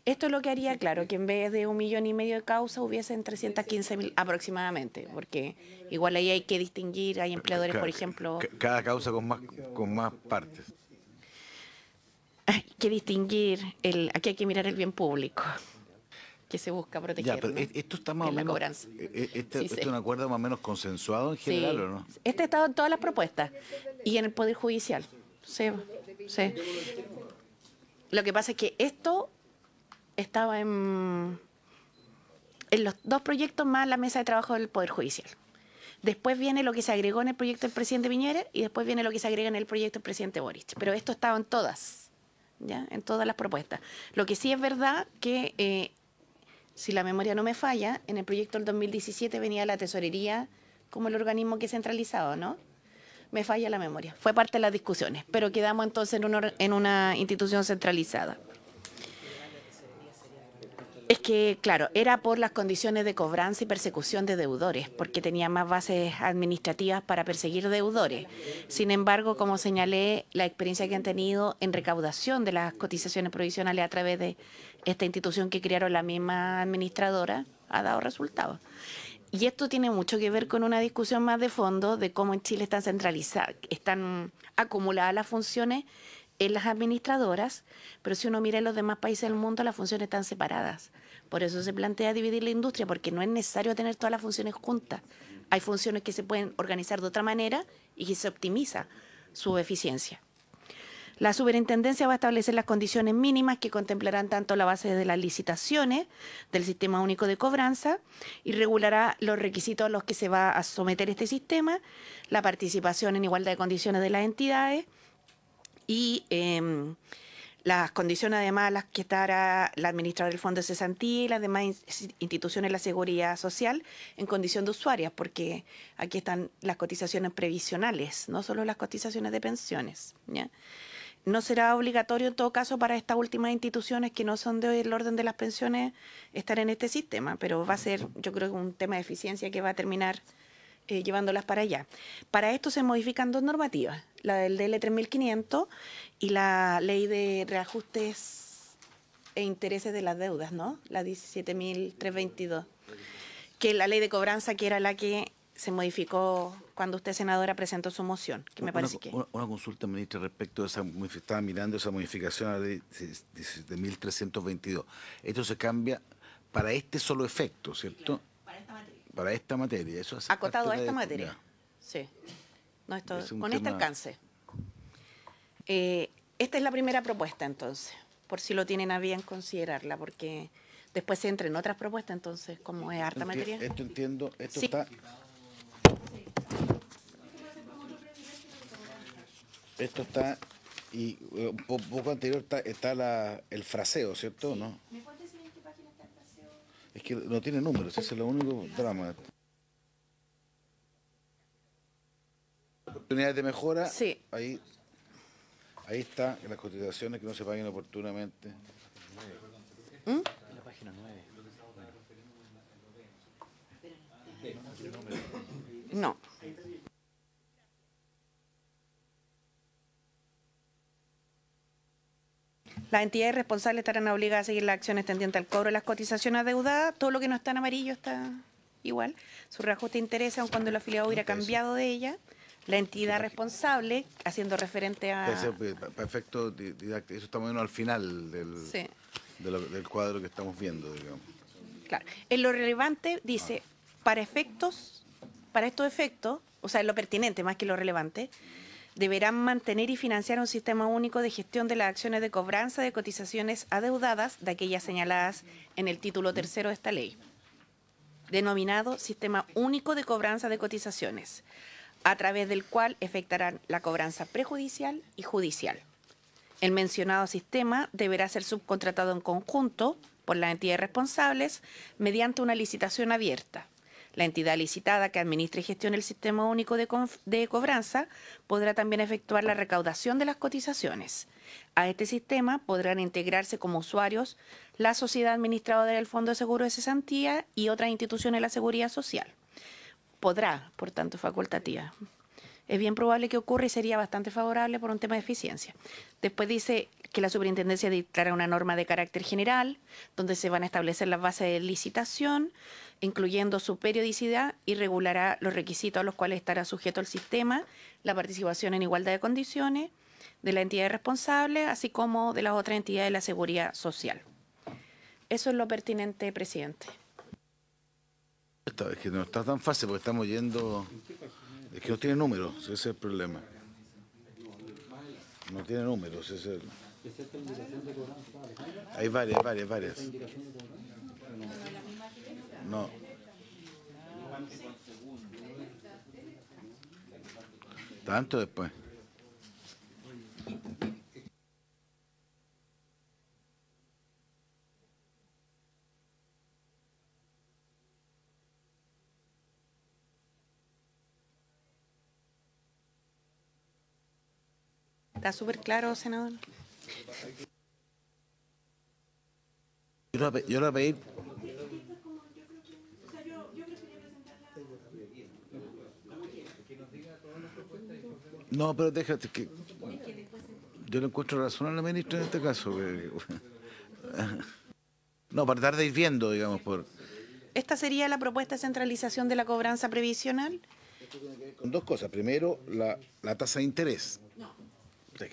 Esto es lo que haría, claro, que en vez de 1,5 millones de causas hubiesen 315.000 aproximadamente, porque igual ahí hay que distinguir, hay empleadores, por ejemplo... Cada causa con más partes. Hay que distinguir, aquí hay que mirar el bien público, que se busca proteger. Ya, pero ¿no? esto está más o la menos... cobranza. ¿Esto es un acuerdo más o menos consensuado en general o no? Este ha estado en todas las propuestas y en el Poder Judicial. Sí. Lo que pasa es que esto estaba en los 2 proyectos más la mesa de trabajo del Poder Judicial. Después viene lo que se agregó en el proyecto del presidente Piñera y después viene lo que se agrega en el proyecto del presidente Boric. Pero esto estaba en todas, ¿ya? En todas las propuestas. Lo que sí es verdad que, si la memoria no me falla, en el proyecto del 2017 venía la tesorería como el organismo que centralizado, ¿no? Me falla la memoria. Fue parte de las discusiones, pero quedamos entonces en una institución centralizada. Es que, claro, era por las condiciones de cobranza y persecución de deudores, porque tenía más bases administrativas para perseguir deudores. Sin embargo, como señalé, la experiencia que han tenido en recaudación de las cotizaciones provisionales a través de esta institución que crearon la misma administradora ha dado resultados. Y esto tiene mucho que ver con una discusión más de fondo de cómo en Chile están centralizadas, están acumuladas las funciones en las administradoras, pero si uno mira en los demás países del mundo, las funciones están separadas. Por eso se plantea dividir la industria, porque no es necesario tener todas las funciones juntas. Hay funciones que se pueden organizar de otra manera y que se optimiza su eficiencia. La superintendencia va a establecer las condiciones mínimas que contemplarán tanto la base de las licitaciones del Sistema Único de Cobranza y regulará los requisitos a los que se va a someter este sistema, la participación en igualdad de condiciones de las entidades y Las condiciones además a las que estará la administradora del Fondo de Cesantía y las demás instituciones de la Seguridad Social en condición de usuarias, porque aquí están las cotizaciones previsionales, no solo las cotizaciones de pensiones, ¿ya? No será obligatorio en todo caso para estas últimas instituciones que no son del orden de las pensiones estar en este sistema, pero va a ser, yo creo, un tema de eficiencia que va a terminar llevándolas para allá. Para esto se modifican dos normativas, la del DL 3500 y la ley de reajustes e intereses de las deudas, ¿no? La 17.322, que es la ley de cobranza, que era la que se modificó cuando usted, senadora, presentó su moción, que me parece que... Una consulta, ministra, respecto a esa estaba mirando esa modificación a la ley 17.322. Esto se cambia para este solo efecto, ¿cierto? Para esta materia. Eso hace acotado a parte esta de- materia. ya. Sí. No, esto, Es un con este tema- alcance. Esta es la primera propuesta, entonces, por si lo tienen a bien considerarla, porque después se entra en otras propuestas, entonces, como es harta materia. Esto entiendo, esto Sí. está... Esto está, y un poco anterior está el fraseo, ¿cierto? ¿No? ¿Me puedes decir en qué página está el fraseo? Es que no tiene números, ese es lo único drama. Oportunidades de mejora, Sí. ahí está, en las cotizaciones que no se paguen oportunamente. No. Las entidades responsables estarán obligadas a seguir las acciones tendientes al cobro de las cotizaciones adeudadas. Todo lo que no está en amarillo está igual. Su reajuste de interés, aun cuando el afiliado hubiera cambiado de ella. La entidad responsable, haciendo referente a... Perfecto, didáctico. Eso está bueno al final Sí. del cuadro que estamos viendo, digamos. Claro. En lo relevante dice, para estos efectos, o sea, en lo pertinente más que lo relevante, deberán mantener y financiar un sistema único de gestión de las acciones de cobranza de cotizaciones adeudadas de aquellas señaladas en el título tercero de esta ley, denominado Sistema Único de Cobranza de Cotizaciones, a través del cual efectuarán la cobranza prejudicial y judicial. El mencionado sistema deberá ser subcontratado en conjunto por las entidades responsables mediante una licitación abierta. La entidad licitada que administre y gestione el sistema único de cobranza podrá también efectuar la recaudación de las cotizaciones. A este sistema podrán integrarse como usuarios la sociedad administradora del Fondo de Seguro de Cesantía y otras instituciones de la Seguridad Social. Podrá, por tanto, facultativa. Es bien probable que ocurra y sería bastante favorable por un tema de eficiencia. Después dice que la superintendencia dictará una norma de carácter general, donde se van a establecer las bases de licitación, incluyendo su periodicidad, y regulará los requisitos a los cuales estará sujeto el sistema, la participación en igualdad de condiciones de la entidad responsable, así como de las otras entidades de la seguridad social. Eso es lo pertinente, presidente. Es que no está tan fácil porque estamos yendo... Es que no tiene números, ese es el problema. No tiene números, ese es el... Hay varias. No. Tanto después. ¿Está súper claro, senador? Yo le voy a pedir... No, pero déjate que... Yo le encuentro razón a la ministra en este caso. No, para tratar de ir viendo, digamos, por... ¿Esta sería la propuesta de centralización de la cobranza previsional? Con dos cosas. Primero, la tasa de interés. O sea,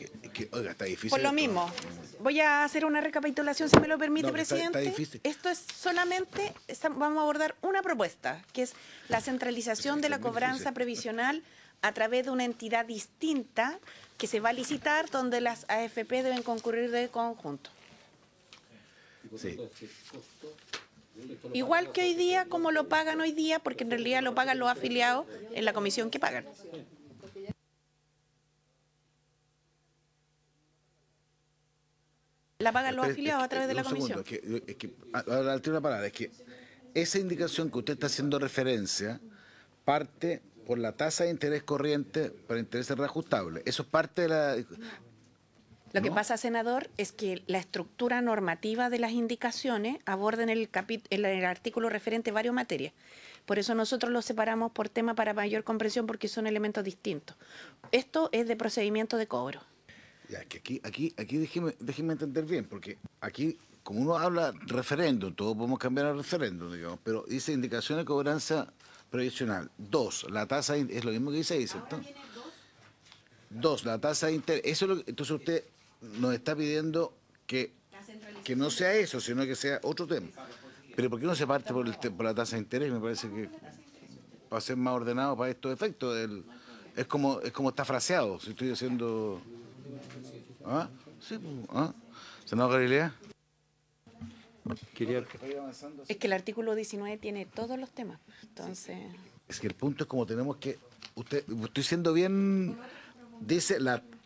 oiga, está difícil. Por lo esto. mismo, voy a hacer una recapitulación, si me lo permite, No, que está presidente. difícil. Esto es solamente, vamos a abordar una propuesta, que es la centralización de la cobranza previsional a través de una entidad distinta que se va a licitar, donde las AFP deben concurrir de conjunto. Sí. Igual que hoy día, como lo pagan hoy día, porque en realidad lo pagan los afiliados en la comisión que pagan. la pagan los Espere, afiliados a través de la un segundo, comisión. ahora una palabra, es que esa indicación que usted está haciendo referencia parte por la tasa de interés corriente para intereses reajustables. Eso es parte de la... Lo que ¿no? pasa, senador, es que la estructura normativa de las indicaciones aborda en el artículo referente varias materias. Por eso nosotros los separamos por tema para mayor comprensión, porque son elementos distintos. Esto es de procedimiento de cobro. Ya, que aquí déjeme entender bien, porque aquí, como uno habla referéndum, todos podemos cambiar al referéndum, digamos, pero dice indicaciones de cobranza previsional. 2, la tasa, es lo mismo que dice ahí, ¿cierto? 2, la tasa de interés. Eso es lo que, entonces usted nos está pidiendo que no sea eso, sino que sea otro tema. Pero ¿por qué no se parte por la tasa de interés? Me parece que va a ser más ordenado para estos efectos. Es como está fraseado, si estoy haciendo... ¿Ah? Sí, ¿ah? Senador Galilea. Quería... Es que el artículo 19 tiene todos los temas. Entonces, Es que el punto es como tenemos que... Estoy siendo bien...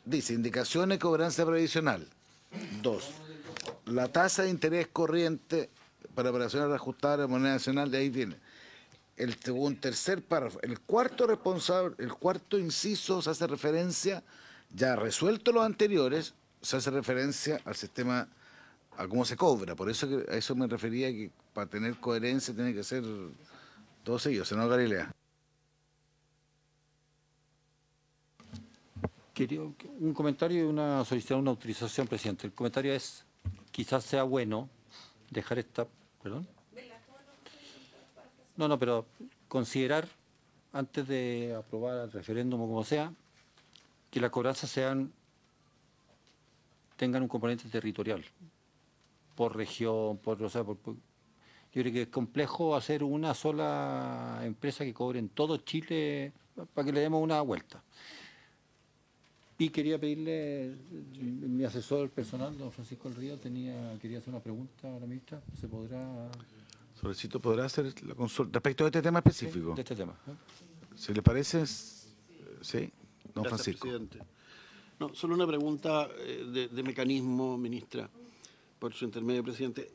Dice indicaciones de cobranza previsional. 2. La tasa de interés corriente para operaciones reajustadas de moneda nacional, de ahí viene. El tercer párrafo. El cuarto inciso se hace referencia, ya resuelto los anteriores, se hace referencia al sistema, a cómo se cobra. Por eso a eso me refería, que para tener coherencia tiene que ser todo seguido. Senador Galilea. Quería un comentario y una solicitud, una autorización, presidente. El comentario es, quizás sea bueno dejar esta... ¿Perdón? No, pero considerar, antes de aprobar el referéndum o como sea, que las cobranzas tengan un componente territorial, por región, yo creo que es complejo hacer una sola empresa que cobre en todo Chile para que le demos una vuelta. Y quería pedirle, mi asesor personal, don Francisco del Río, quería hacer una pregunta a la ministra. ¿Se podrá...? Solicito, ¿podrá hacer la consulta respecto a este tema específico? De este tema. Si le parece, sí, don Gracias, Francisco. presidente. No, solo una pregunta de mecanismo, ministra, por su intermedio, presidente.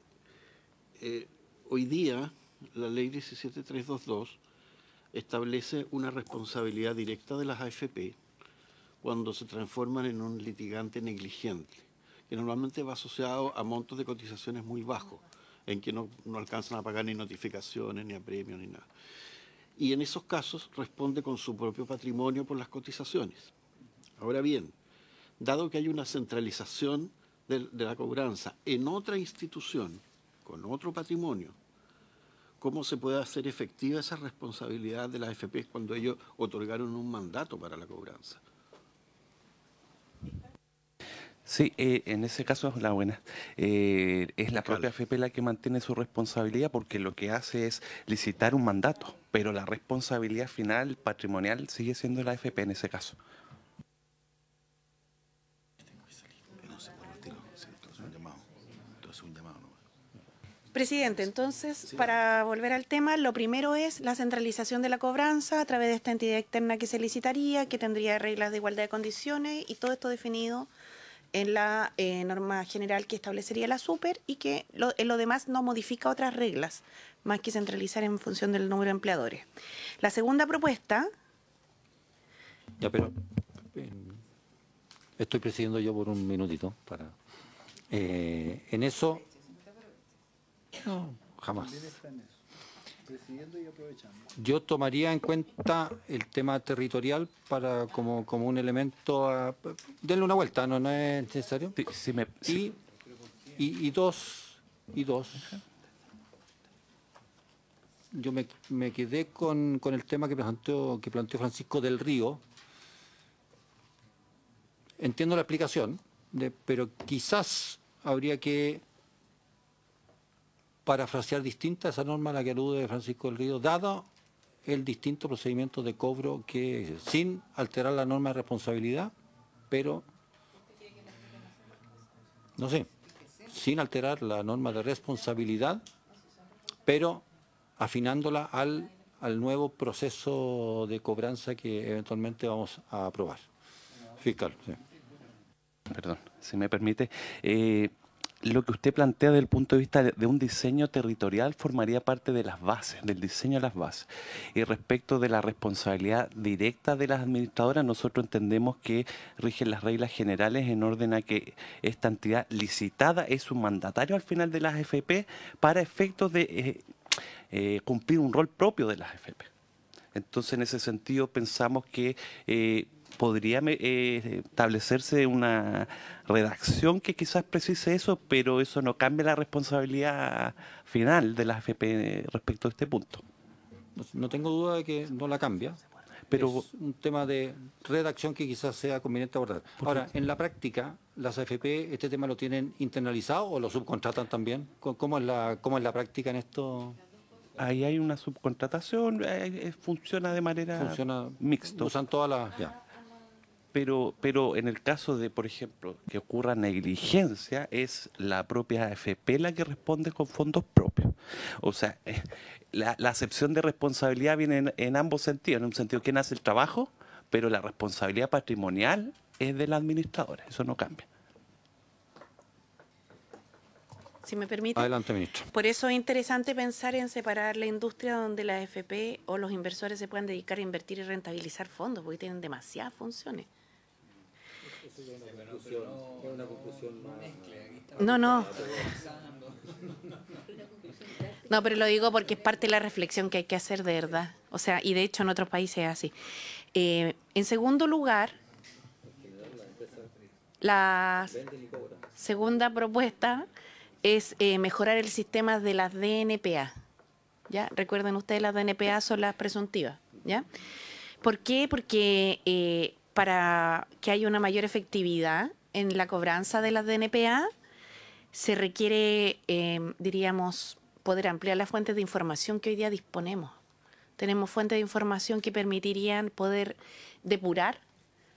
Hoy día, la ley 17322 establece una responsabilidad directa de las AFP cuando se transforman en un litigante negligente, que normalmente va asociado a montos de cotizaciones muy bajos, en que no alcanzan a pagar ni notificaciones, ni apremios, ni nada. Y en esos casos responde con su propio patrimonio por las cotizaciones. Ahora bien, dado que hay una centralización de la cobranza en otra institución, con otro patrimonio, ¿cómo se puede hacer efectiva esa responsabilidad de las AFP cuando ellos otorgaron un mandato para la cobranza? Sí, en ese caso es la buena. Es la propia AFP la que mantiene su responsabilidad, porque lo que hace es licitar un mandato, pero la responsabilidad final patrimonial sigue siendo la AFP en ese caso. presidente, entonces, para volver al tema, lo primero es la centralización de la cobranza a través de esta entidad externa que se licitaría, que tendría reglas de igualdad de condiciones y todo esto definido en la norma general que establecería la SUPER, y que en lo demás no modifica otras reglas, más que centralizar en función del número de empleadores. La segunda propuesta... Ya, pero estoy presidiendo yo por un minutito para... en eso... No, jamás. Yo tomaría en cuenta el tema territorial para como un elemento. Denle una vuelta, no es necesario. Y dos. Yo me quedé con el tema que planteó Francisco del Río. Entiendo la explicación, pero quizás habría que parafrasear distinta esa norma a la que alude Francisco del Río, dado el distinto procedimiento de cobro, que sin alterar la norma de responsabilidad, pero no sé, sin alterar la norma de responsabilidad, pero afinándola al nuevo proceso de cobranza que eventualmente vamos a aprobar. Fiscal, sí. Perdón, si me permite. lo que usted plantea desde el punto de vista de un diseño territorial formaría parte de las bases, del diseño de las bases. Y respecto de la responsabilidad directa de las administradoras, nosotros entendemos que rigen las reglas generales en orden a que esta entidad licitada es un mandatario al final de las AFP para efectos de cumplir un rol propio de las AFP. Entonces, en ese sentido, pensamos que podría establecerse una redacción que quizás precise eso, pero eso no cambia la responsabilidad final de las AFP respecto a este punto. No tengo duda de que no la cambia, pero es un tema de redacción que quizás sea conveniente abordar. Ahora, en la práctica, ¿las AFP este tema lo tienen internalizado o lo subcontratan también? ¿Cómo es la práctica en esto? Ahí hay una subcontratación, funciona de manera mixta. Usan todas las... Ya. Pero en el caso de, por ejemplo, que ocurra negligencia, es la propia AFP la que responde con fondos propios. O sea, la acepción de responsabilidad viene en ambos sentidos. En un sentido, ¿quién hace el trabajo? Pero la responsabilidad patrimonial es de la administradora. Eso no cambia. Si me permite. Adelante, ministro. Por eso es interesante pensar en separar la industria donde la AFP o los inversores se puedan dedicar a invertir y rentabilizar fondos, porque tienen demasiadas funciones. No. No, pero lo digo porque es parte de la reflexión que hay que hacer de verdad. O sea, y de hecho en otros países es así. En segundo lugar, la segunda propuesta es mejorar el sistema de las DNPA. ¿Ya? Recuerden ustedes, las DNPA son las presuntivas. ¿Ya? ¿Por qué? Porque para que haya una mayor efectividad en la cobranza de las DNPA, se requiere, diríamos, poder ampliar las fuentes de información que hoy día disponemos. Tenemos fuentes de información que permitirían poder depurar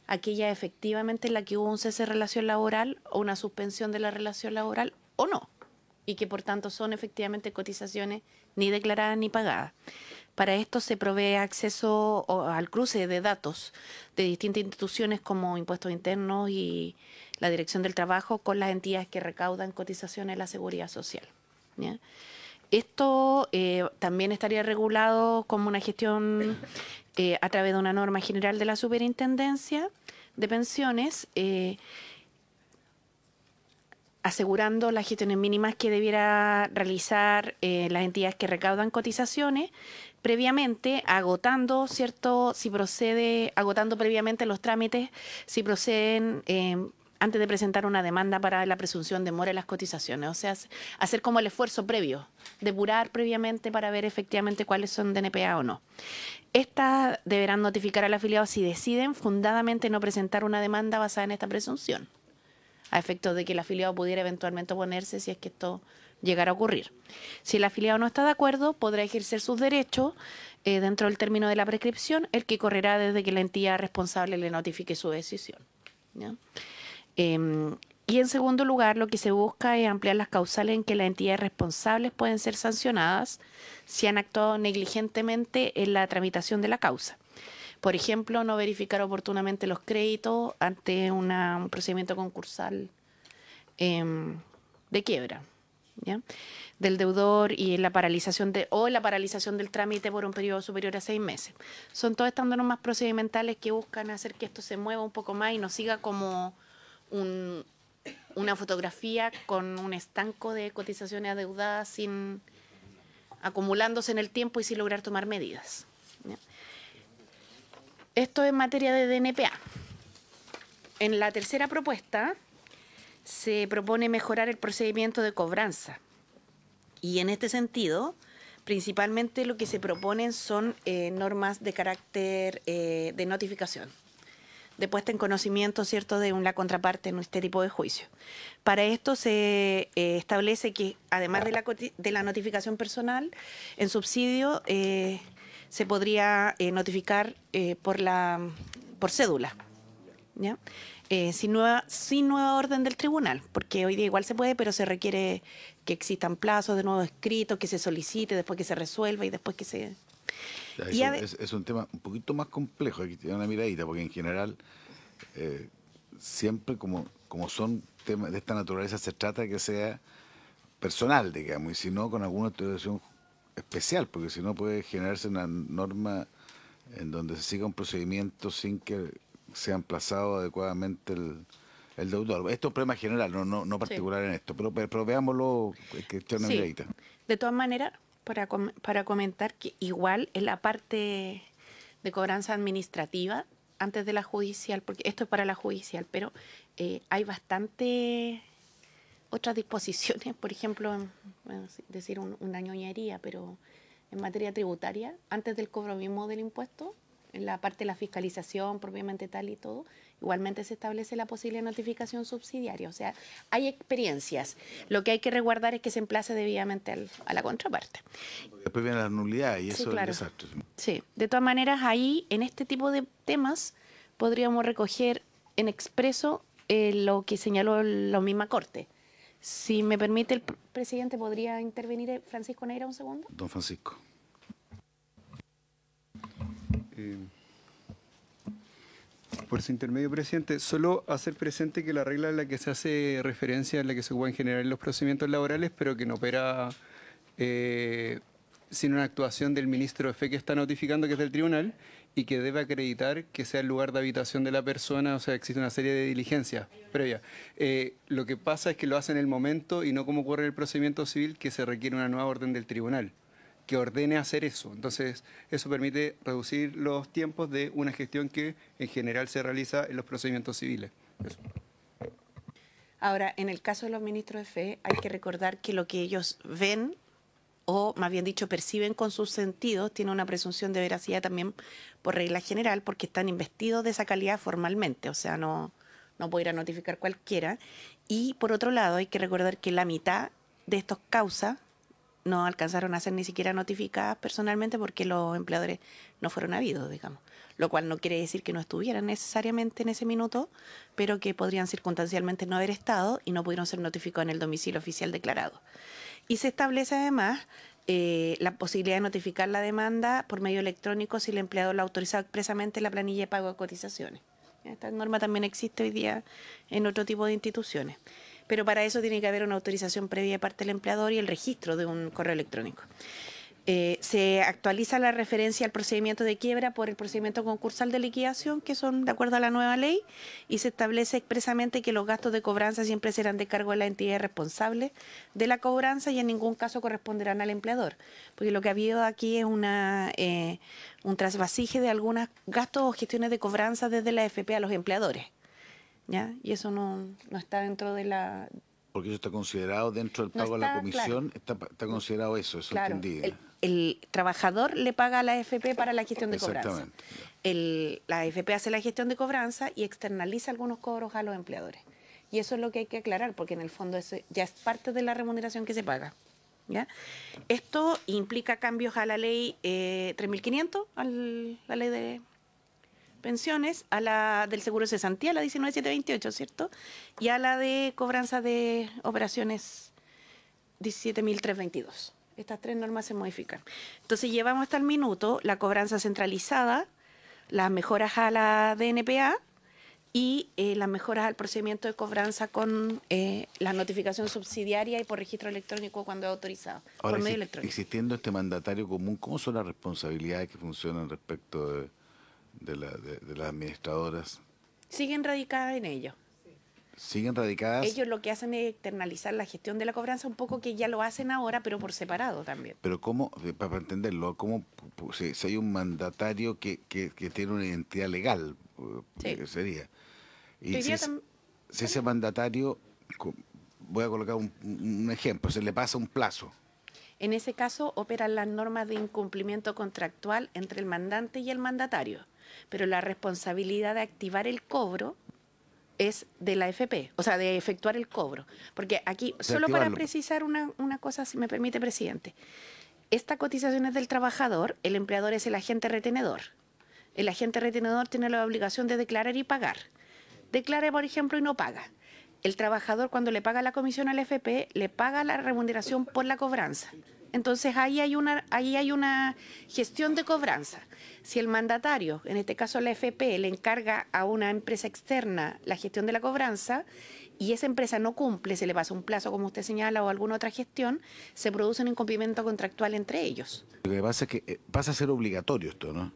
aquella efectivamente en la que hubo un cese de relación laboral o una suspensión de la relación laboral o no, y que por tanto son efectivamente cotizaciones ni declaradas ni pagadas. Para esto se provee acceso al cruce de datos de distintas instituciones como Impuestos Internos y la Dirección del Trabajo con las entidades que recaudan cotizaciones de la Seguridad Social. ¿Ya? Esto también estaría regulado como una gestión a través de una norma general de la Superintendencia de Pensiones, asegurando las gestiones mínimas que debiera realizar las entidades que recaudan cotizaciones, previamente agotando, ¿cierto? Si procede, agotando previamente los trámites, si proceden antes de presentar una demanda para la presunción de mora de las cotizaciones. O sea, hacer como el esfuerzo previo, depurar previamente para ver efectivamente cuáles son DNPA o no. Estas deberán notificar al afiliado si deciden fundadamente no presentar una demanda basada en esta presunción, a efectos de que el afiliado pudiera eventualmente oponerse si es que esto llegara a ocurrir. Si el afiliado no está de acuerdo, podrá ejercer sus derechos dentro del término de la prescripción, el que correrá desde que la entidad responsable le notifique su decisión. ¿Ya? Y en segundo lugar, lo que se busca es ampliar las causales en que las entidades responsables pueden ser sancionadas si han actuado negligentemente en la tramitación de la causa. Por ejemplo, no verificar oportunamente los créditos ante un procedimiento concursal de quiebra, ¿ya? Del deudor y en la paralización del trámite por un periodo superior a 6 meses. Son todas estas normas procedimentales que buscan hacer que esto se mueva un poco más y no siga como una fotografía con un estanco de cotizaciones adeudadas acumulándose en el tiempo y sin lograr tomar medidas. ¿Ya? Esto en materia de DNPA. En la tercera propuesta se propone mejorar el procedimiento de cobranza. Y en este sentido, principalmente lo que se proponen son normas de carácter de notificación, de puesta en conocimiento, ¿cierto?, de la contraparte en este tipo de juicio. Para esto se establece que, además de la notificación personal, en subsidio se podría notificar por cédula, ¿ya? Sin nueva orden del tribunal, porque hoy día igual se puede, pero se requiere que existan plazos de nuevo escritos, que se solicite, después que se resuelva y después que se... Es un tema un poquito más complejo, hay que tener una miradita, porque en general siempre como son tema de esta naturaleza se trata de que sea personal, digamos, y si no con alguna autorización especial, porque si no puede generarse una norma en donde se siga un procedimiento sin que sea emplazado adecuadamente el deudor. Esto es un problema general, no particular en esto, pero veámoslo, que echar una miradita. De todas maneras, para comentar que igual en la parte de cobranza administrativa, antes de la judicial, porque esto es para la judicial, pero hay bastante otras disposiciones, por ejemplo, decir una ñoñería, pero en materia tributaria, antes del cobro mismo del impuesto, en la parte de la fiscalización propiamente tal y todo, igualmente se establece la posible notificación subsidiaria. O sea, hay experiencias. Lo que hay que resguardar es que se emplace debidamente a la contraparte. Después viene la nulidad y eso Sí, claro. es un desastre. Sí, de todas maneras, ahí, en este tipo de temas, podríamos recoger en expreso lo que señaló la misma Corte. Si me permite el presidente, ¿podría intervenir Francisco Neira un segundo? Don Francisco. Por su intermedio, presidente, solo hacer presente que la regla en la que se hace referencia es la que se pueden generar en los procedimientos laborales, pero que no opera sin una actuación del ministro de Fe que está notificando, que es del tribunal, y que debe acreditar que sea el lugar de habitación de la persona, o sea, existe una serie de diligencias previas. Lo que pasa es que lo hace en el momento y no como ocurre en el procedimiento civil, que se requiere una nueva orden del tribunal que ordene hacer eso. Entonces, eso permite reducir los tiempos de una gestión que en general se realiza en los procedimientos civiles. Eso. Ahora, en el caso de los ministros de Fe, hay que recordar que lo que ellos ven, o más bien dicho, perciben con sus sentidos, tiene una presunción de veracidad también por regla general, porque están investidos de esa calidad formalmente, o sea, no puede ir a notificar cualquiera. Y por otro lado, hay que recordar que la mitad de estas causas no alcanzaron a ser ni siquiera notificadas personalmente porque los empleadores no fueron habidos, digamos. Lo cual no quiere decir que no estuvieran necesariamente en ese minuto, pero que podrían circunstancialmente no haber estado y no pudieron ser notificados en el domicilio oficial declarado. Y se establece además la posibilidad de notificar la demanda por medio electrónico si el empleador lo ha autorizado expresamente en la planilla de pago de cotizaciones. Esta norma también existe hoy día en otro tipo de instituciones. Pero para eso tiene que haber una autorización previa de parte del empleador y el registro de un correo electrónico. Se actualiza la referencia al procedimiento de quiebra por el procedimiento concursal de liquidación, que son de acuerdo a la nueva ley, y se establece expresamente que los gastos de cobranza siempre serán de cargo de la entidad responsable de la cobranza y en ningún caso corresponderán al empleador. Porque lo que ha habido aquí es un trasvasije de algunos gastos o gestiones de cobranza desde la AFP a los empleadores, ¿ya? Y eso no está dentro de la... Porque eso está considerado dentro del pago de la comisión, claro. Está considerado eso claro, entendí. El trabajador le paga a la AFP para la gestión de cobranza. La AFP hace la gestión de cobranza y externaliza algunos cobros a los empleadores. Y eso es lo que hay que aclarar, porque en el fondo eso ya es parte de la remuneración que se paga, ¿ya? Esto implica cambios a la ley 3.500, a la ley de pensiones, a la del seguro de cesantía, la 19728, ¿cierto? Y a la de cobranza de operaciones 17.322. Estas tres normas se modifican. Entonces llevamos hasta el minuto la cobranza centralizada, las mejoras a la DNPA y las mejoras al procedimiento de cobranza con la notificación subsidiaria y por registro electrónico cuando es autorizado. Ahora, por medio electrónico. Existiendo este mandatario común, ¿cómo son las responsabilidades que funcionan respecto de las administradoras? Siguen radicadas en ello. ¿Siguen radicadas? Ellos lo que hacen es externalizar la gestión de la cobranza, un poco que ya lo hacen ahora, pero por separado también. Pero ¿cómo, para entenderlo, cómo si hay un mandatario que tiene una identidad legal, sí. sería? Y si ese mandatario, voy a colocar un ejemplo, se le pasa un plazo. En ese caso operan las normas de incumplimiento contractual entre el mandante y el mandatario, pero la responsabilidad de activar el cobro es de la AFP, o sea, de efectuar el cobro. Porque aquí, solo para precisar una cosa, si me permite, presidente, esta cotización es del trabajador, el empleador es el agente retenedor. El agente retenedor tiene la obligación de declarar y pagar. Declara, por ejemplo, y no paga. El trabajador, cuando le paga la comisión al AFP, le paga la remuneración por la cobranza. Entonces ahí hay una gestión de cobranza. Si el mandatario, en este caso la AFP, le encarga a una empresa externa la gestión de la cobranza y esa empresa no cumple, se le pasa un plazo como usted señala o alguna otra gestión, se produce un incumplimiento contractual entre ellos. Lo que pasa es que pasa a ser obligatorio esto, ¿no?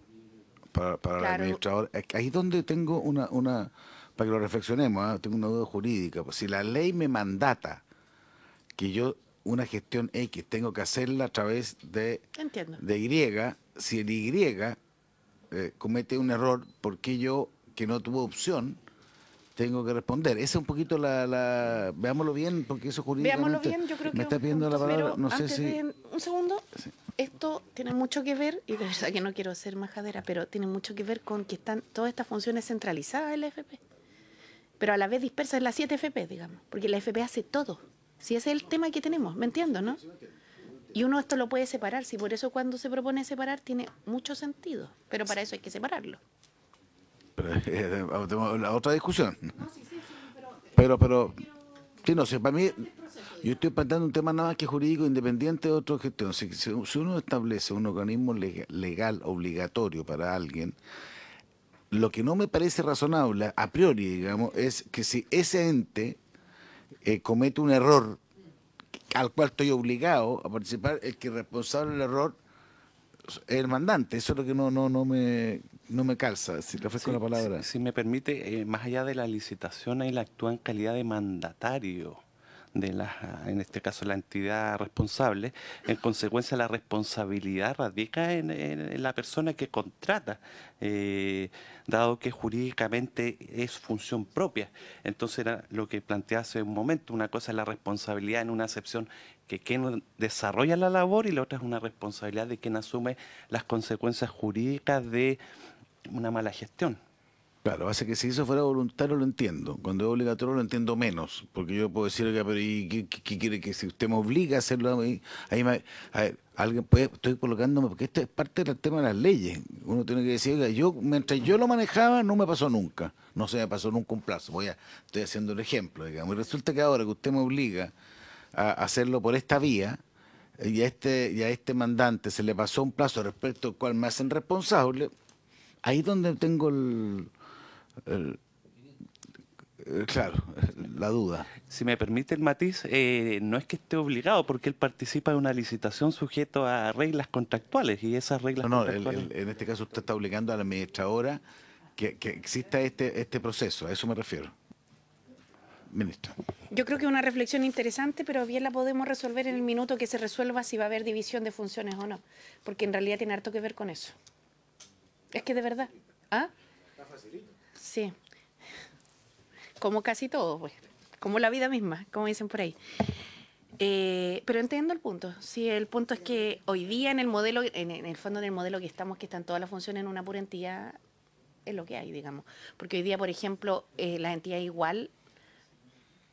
Para el Claro. administrador. Ahí es donde tengo para que lo reflexionemos, ¿ah? Tengo una duda jurídica. Pues si la ley me mandata que yo una gestión X tengo que hacerla a través Entiendo. de Y, si el Y comete un error, ¿por qué yo, que no tuve opción, tengo que responder? Esa es un poquito veámoslo bien, porque eso jurídicamente Veámoslo bien, yo creo que me está un pidiendo la punto, palabra, pero no sé antes si... un segundo, Sí. esto tiene mucho que ver, y de verdad que no quiero ser majadera, pero tiene mucho que ver con que están todas estas funciones centralizadas en la FP, pero a la vez dispersas en las 7 FP, digamos, porque la FP hace todo. Si ese es el tema que tenemos, ¿me entiendo, no? Y uno esto lo puede separar, si por eso cuando se propone separar tiene mucho sentido, pero para eso hay que separarlo. Pero la otra discusión. Pero sí, no sé, para mí, yo estoy planteando un tema nada más que jurídico independiente de otra gestión. Si uno establece un organismo legal obligatorio para alguien, lo que no me parece razonable, a priori, digamos, es que si ese ente comete un error al cual estoy obligado a participar, el que es responsable del error es el mandante. Eso es lo que no me calza, si le ofrezco la palabra. Si me permite, más allá de la licitación, él actúa en calidad de mandatario en este caso la entidad responsable. En consecuencia, la responsabilidad radica en la persona que contrata, dado que jurídicamente es función propia. Entonces era lo que planteé hace un momento: una cosa es la responsabilidad en una acepción que quien desarrolla la labor, y la otra es una responsabilidad de quien asume las consecuencias jurídicas de una mala gestión. Claro, pasa que si eso fuera voluntario lo entiendo, cuando es obligatorio lo entiendo menos, porque yo puedo decir, oiga, pero ¿y qué quiere que si usted me obliga a hacerlo? A ver, alguien estoy colocándome, porque esto es parte del tema de las leyes. Uno tiene que decir, oiga, mientras yo lo manejaba no me pasó nunca, no se me pasó nunca un plazo. Estoy haciendo el ejemplo, digamos, y resulta que ahora que usted me obliga a hacerlo por esta vía, y a este mandante se le pasó un plazo respecto al cual me hacen responsable, ahí es donde tengo claro, la duda. Si me permite el matiz, no es que esté obligado, porque él participa de una licitación sujeto a reglas contractuales, y esas reglas contractuales... En este caso usted está obligando a la administradora que exista este proceso, a eso me refiero. Ministra. Yo creo que es una reflexión interesante, pero bien la podemos resolver en el minuto que se resuelva si va a haber división de funciones o no, porque en realidad tiene harto que ver con eso. Es que de verdad. ¿Ah? Está facilito. Sí. Como casi todo, pues. Como la vida misma, como dicen por ahí. Pero entiendo el punto. Sí, el punto es que hoy día en el modelo, en el fondo del modelo que estamos, que están todas las funciones en una pura entidad, es lo que hay, digamos. Porque hoy día, por ejemplo, la entidad igual,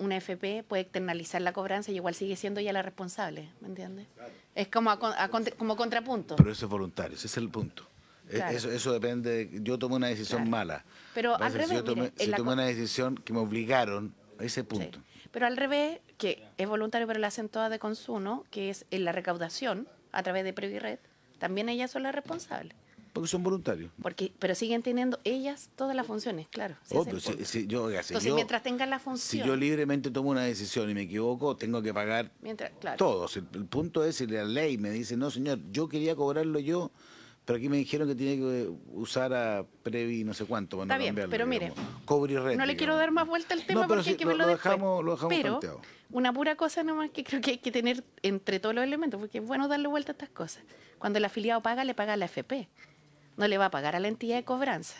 una FP puede externalizar la cobranza y igual sigue siendo ella la responsable, ¿me entiendes? Claro. Es como como contrapunto. Pero eso es voluntario, ese es el punto. Claro. Eso depende, yo tomé una decisión mala. Pero al revés, si tomé una decisión que me obligaron a ese punto. Sí. Pero al revés, que es voluntario, pero la hacen todas de Consuno, que es en la recaudación a través de Previred, también ellas son las responsables. Porque son voluntarios. Pero siguen teniendo ellas todas las funciones, claro. Entonces, mientras tengan la función... Si yo libremente tomo una decisión y me equivoco, tengo que pagar todo. El punto es, si la ley me dice, no señor, yo quería cobrarlo yo, pero aquí me dijeron que tiene que usar a Previ no sé cuánto para Está bien, pero mire, cobre y red, no le quiero dar más vuelta al tema porque hay que verlo después. Lo dejamos pero planteado. Una pura cosa nomás que creo que hay que tener entre todos los elementos, porque es bueno darle vuelta a estas cosas. Cuando el afiliado paga, le paga a la FP. No le va a pagar a la entidad de cobranza.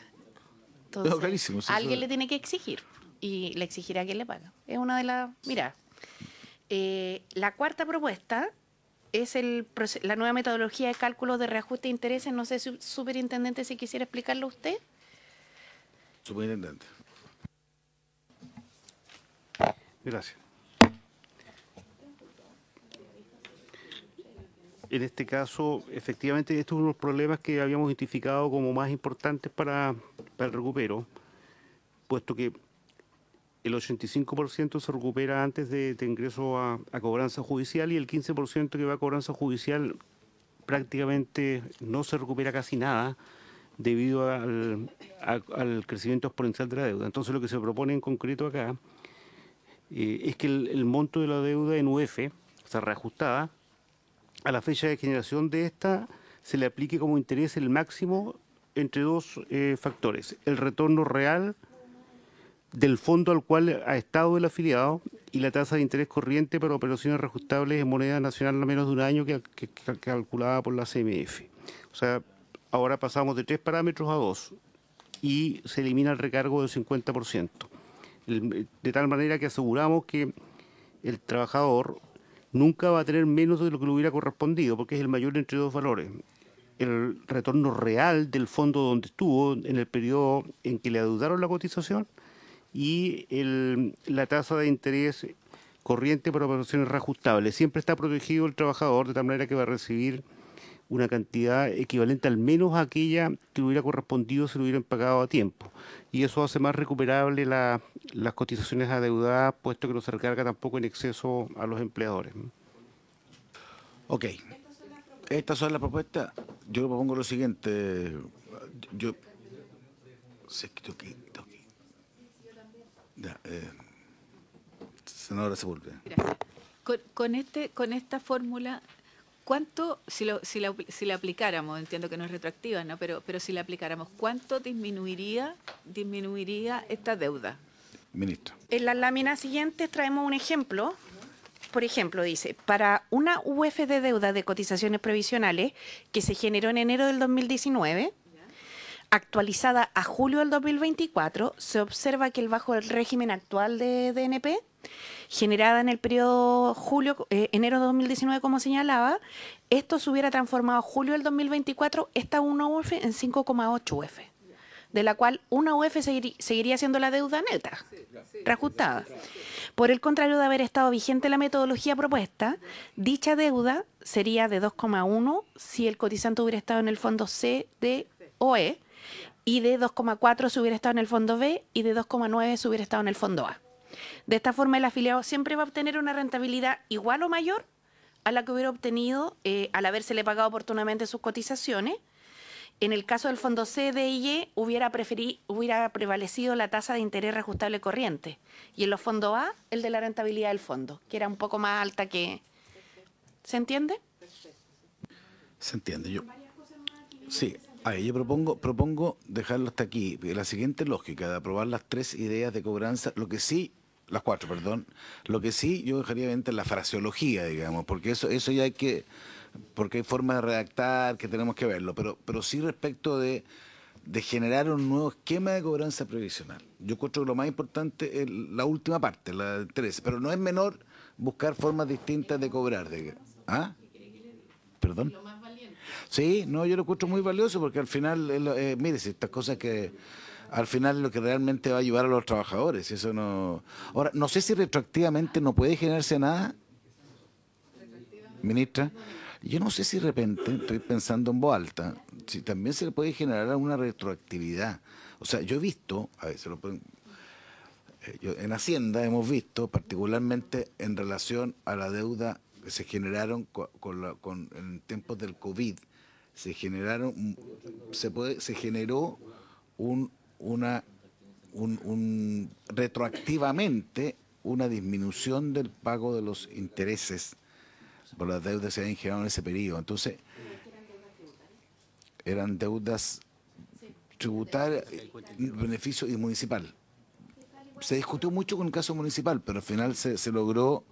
Entonces, clarísimo, alguien le tiene que exigir y le exigirá a quien le paga. Es una de las... Mira, la cuarta propuesta es la nueva metodología de cálculo de reajuste de intereses. No sé, superintendente, si quisiera explicarlo usted. Superintendente. Gracias. En este caso, efectivamente, estos son los problemas que habíamos identificado como más importantes para el recupero, puesto que el 85% se recupera antes de ingreso a cobranza judicial, y el 15% que va a cobranza judicial prácticamente no se recupera casi nada debido al crecimiento exponencial de la deuda. Entonces, lo que se propone en concreto acá es que el monto de la deuda en UF, o sea, reajustada, a la fecha de generación de esta se le aplique como interés el máximo entre dos factores: el retorno real del fondo al cual ha estado el afiliado y la tasa de interés corriente para operaciones reajustables en moneda nacional a menos de un año que calculada por la CMF. O sea, ahora pasamos de 3 parámetros a 2 y se elimina el recargo del 50%. De tal manera que aseguramos que el trabajador nunca va a tener menos de lo que le hubiera correspondido, porque es el mayor entre dos valores: el retorno real del fondo donde estuvo en el periodo en que le adeudaron la cotización y la tasa de interés corriente por operaciones reajustables. Siempre está protegido el trabajador, de tal manera que va a recibir una cantidad equivalente al menos a aquella que le hubiera correspondido si lo hubieran pagado a tiempo. Y eso hace más recuperable las cotizaciones adeudadas, puesto que no se recarga tampoco en exceso a los empleadores. Ok. Estas son las propuestas. Yo propongo lo siguiente. Yo sé que tengo que ya, senadora Sepúlveda. Con esta fórmula, ¿cuánto, si la aplicáramos, entiendo que no es retroactiva, ¿no? Pero si la aplicáramos, ¿cuánto disminuiría esta deuda? Ministra. En las láminas siguientes traemos un ejemplo. Por ejemplo, dice, para una UF de deuda de cotizaciones previsionales que se generó en enero del 2019, actualizada a julio del 2024, se observa que bajo el régimen actual de DNP, generada en el periodo enero de 2019, como señalaba, esto se hubiera transformado julio del 2024, esta una UF en 5,8 UF, de la cual una UF seguiría siendo la deuda neta, reajustada. Por el contrario de haber estado vigente la metodología propuesta, dicha deuda sería de 2,1 si el cotizante hubiera estado en el fondo C, D o E, y de 2,4 si hubiera estado en el fondo B, y de 2,9 si hubiera estado en el fondo A. De esta forma, el afiliado siempre va a obtener una rentabilidad igual o mayor a la que hubiera obtenido al habérsele pagado oportunamente sus cotizaciones. En el caso del fondo C, D y E, hubiera prevalecido la tasa de interés reajustable corriente. Y en los fondos A, el de la rentabilidad del fondo, que era un poco más alta que... ¿Se entiende? Se entiende. Sí. Yo propongo dejarlo hasta aquí. La siguiente lógica de aprobar las 3 ideas de cobranza, las 4, perdón, lo que sí yo dejaría evidente la fraseología, digamos, porque eso ya hay que, porque hay formas de redactar que tenemos que verlo, pero sí respecto de generar un nuevo esquema de cobranza previsional. Yo encuentro que lo más importante es la última parte, la de 13, pero no es menor buscar formas distintas de cobrar. ¿Ah? ¿Perdón? Sí, no, yo lo encuentro muy valioso porque al final, mire, si estas cosas que al final es lo que realmente va a ayudar a los trabajadores. Eso no. Ahora, no sé si retroactivamente no puede generarse nada, ministra. Yo no sé si de repente, estoy pensando en voz alta, si también se le puede generar una retroactividad. O sea, yo he visto, a ver, en Hacienda hemos visto, particularmente en relación a la deuda que se generaron en tiempos del COVID, se generó retroactivamente una disminución del pago de los intereses por las deudas que se habían generado en ese periodo. Entonces, eran deudas tributarias, beneficio y municipal. Se discutió mucho con el caso municipal, pero al final se logró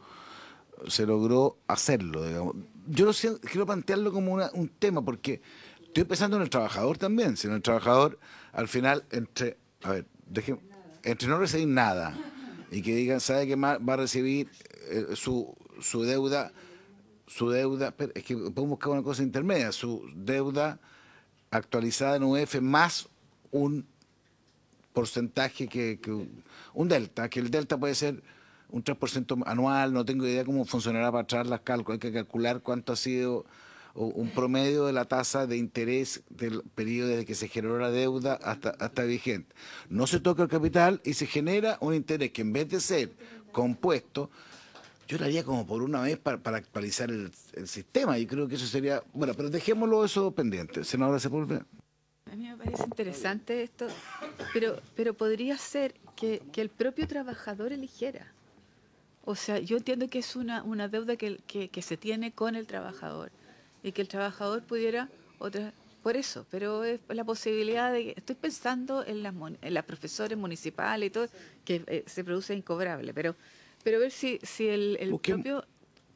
hacerlo, digamos. Yo quiero plantearlo como un tema, porque estoy pensando en el trabajador también. Si en el trabajador, al final, entre no recibir nada y que digan, sabe que va a recibir su deuda, pero es que podemos buscar una cosa intermedia, su deuda actualizada en UF más un porcentaje un delta, que el delta puede ser un 3% anual, no tengo idea cómo funcionará para atrás las cálculos, hay que calcular cuánto ha sido un promedio de la tasa de interés del periodo desde que se generó la deuda hasta vigente. No se toca el capital y se genera un interés que en vez de ser compuesto, yo lo haría como por una vez para actualizar el sistema, y creo que eso sería, bueno, pero dejémoslo eso pendiente. Senadora Sepúlveda. A mí me parece interesante esto, pero podría ser que el propio trabajador eligiera. O sea, yo entiendo que es una deuda que se tiene con el trabajador y que el trabajador pudiera por eso, pero es la posibilidad de estoy pensando en las profesores municipales y todo, que se produce incobrable, pero ver si el propio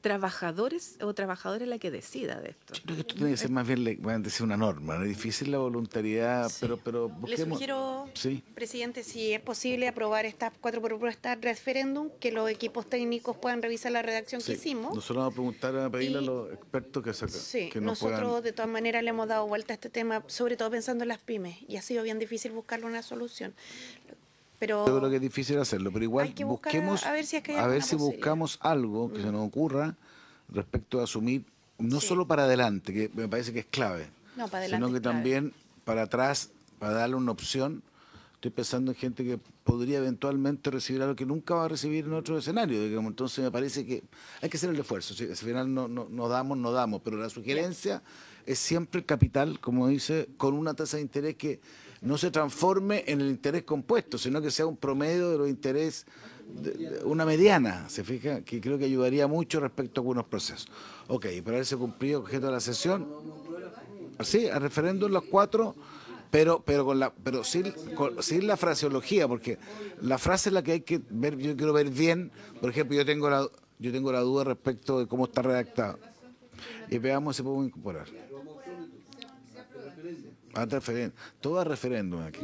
trabajadores o trabajadora es la que decida de esto. Yo creo que esto tiene que ser más bien una norma, ¿no? Es difícil la voluntariedad, Sí. pero Le sugiero, sí. presidente, si es posible aprobar estas 4 propuestas de referéndum, que los equipos técnicos puedan revisar la redacción que hicimos. Nosotros vamos a preguntar, a pedirle a Y- los expertos Sí, que nos nosotros puedan... de todas maneras le hemos dado vuelta a este tema, sobre todo pensando en las pymes, y ha sido bien difícil buscarle una solución. Pero Yo creo que es difícil hacerlo, pero igual hay que buscar busquemos, a ver si es que hay a ver alguna si posibilidad. buscamos algo que se nos ocurra respecto a asumir, no Sí. solo para adelante, que me parece que es clave, No, para adelante sino que es clave. también para atrás, para darle una opción. Estoy pensando en gente que podría eventualmente recibir algo que nunca va a recibir en otro escenario, digamos. Entonces me parece que hay que hacer el esfuerzo. Si al final no damos, pero la sugerencia es siempre el capital, como dice, con una tasa de interés que no se transforme en el interés compuesto, sino que sea un promedio de los intereses, una mediana, ¿se fija? Que creo que ayudaría mucho respecto a algunos procesos. Ok, para haberse cumplido objeto de la sesión, sí, a referéndum los 4, pero sin la fraseología, porque la frase es la que hay que ver, yo quiero ver bien. Por ejemplo, yo tengo la duda respecto de cómo está redactado. Y veamos si podemos incorporar. Todo a referéndum aquí.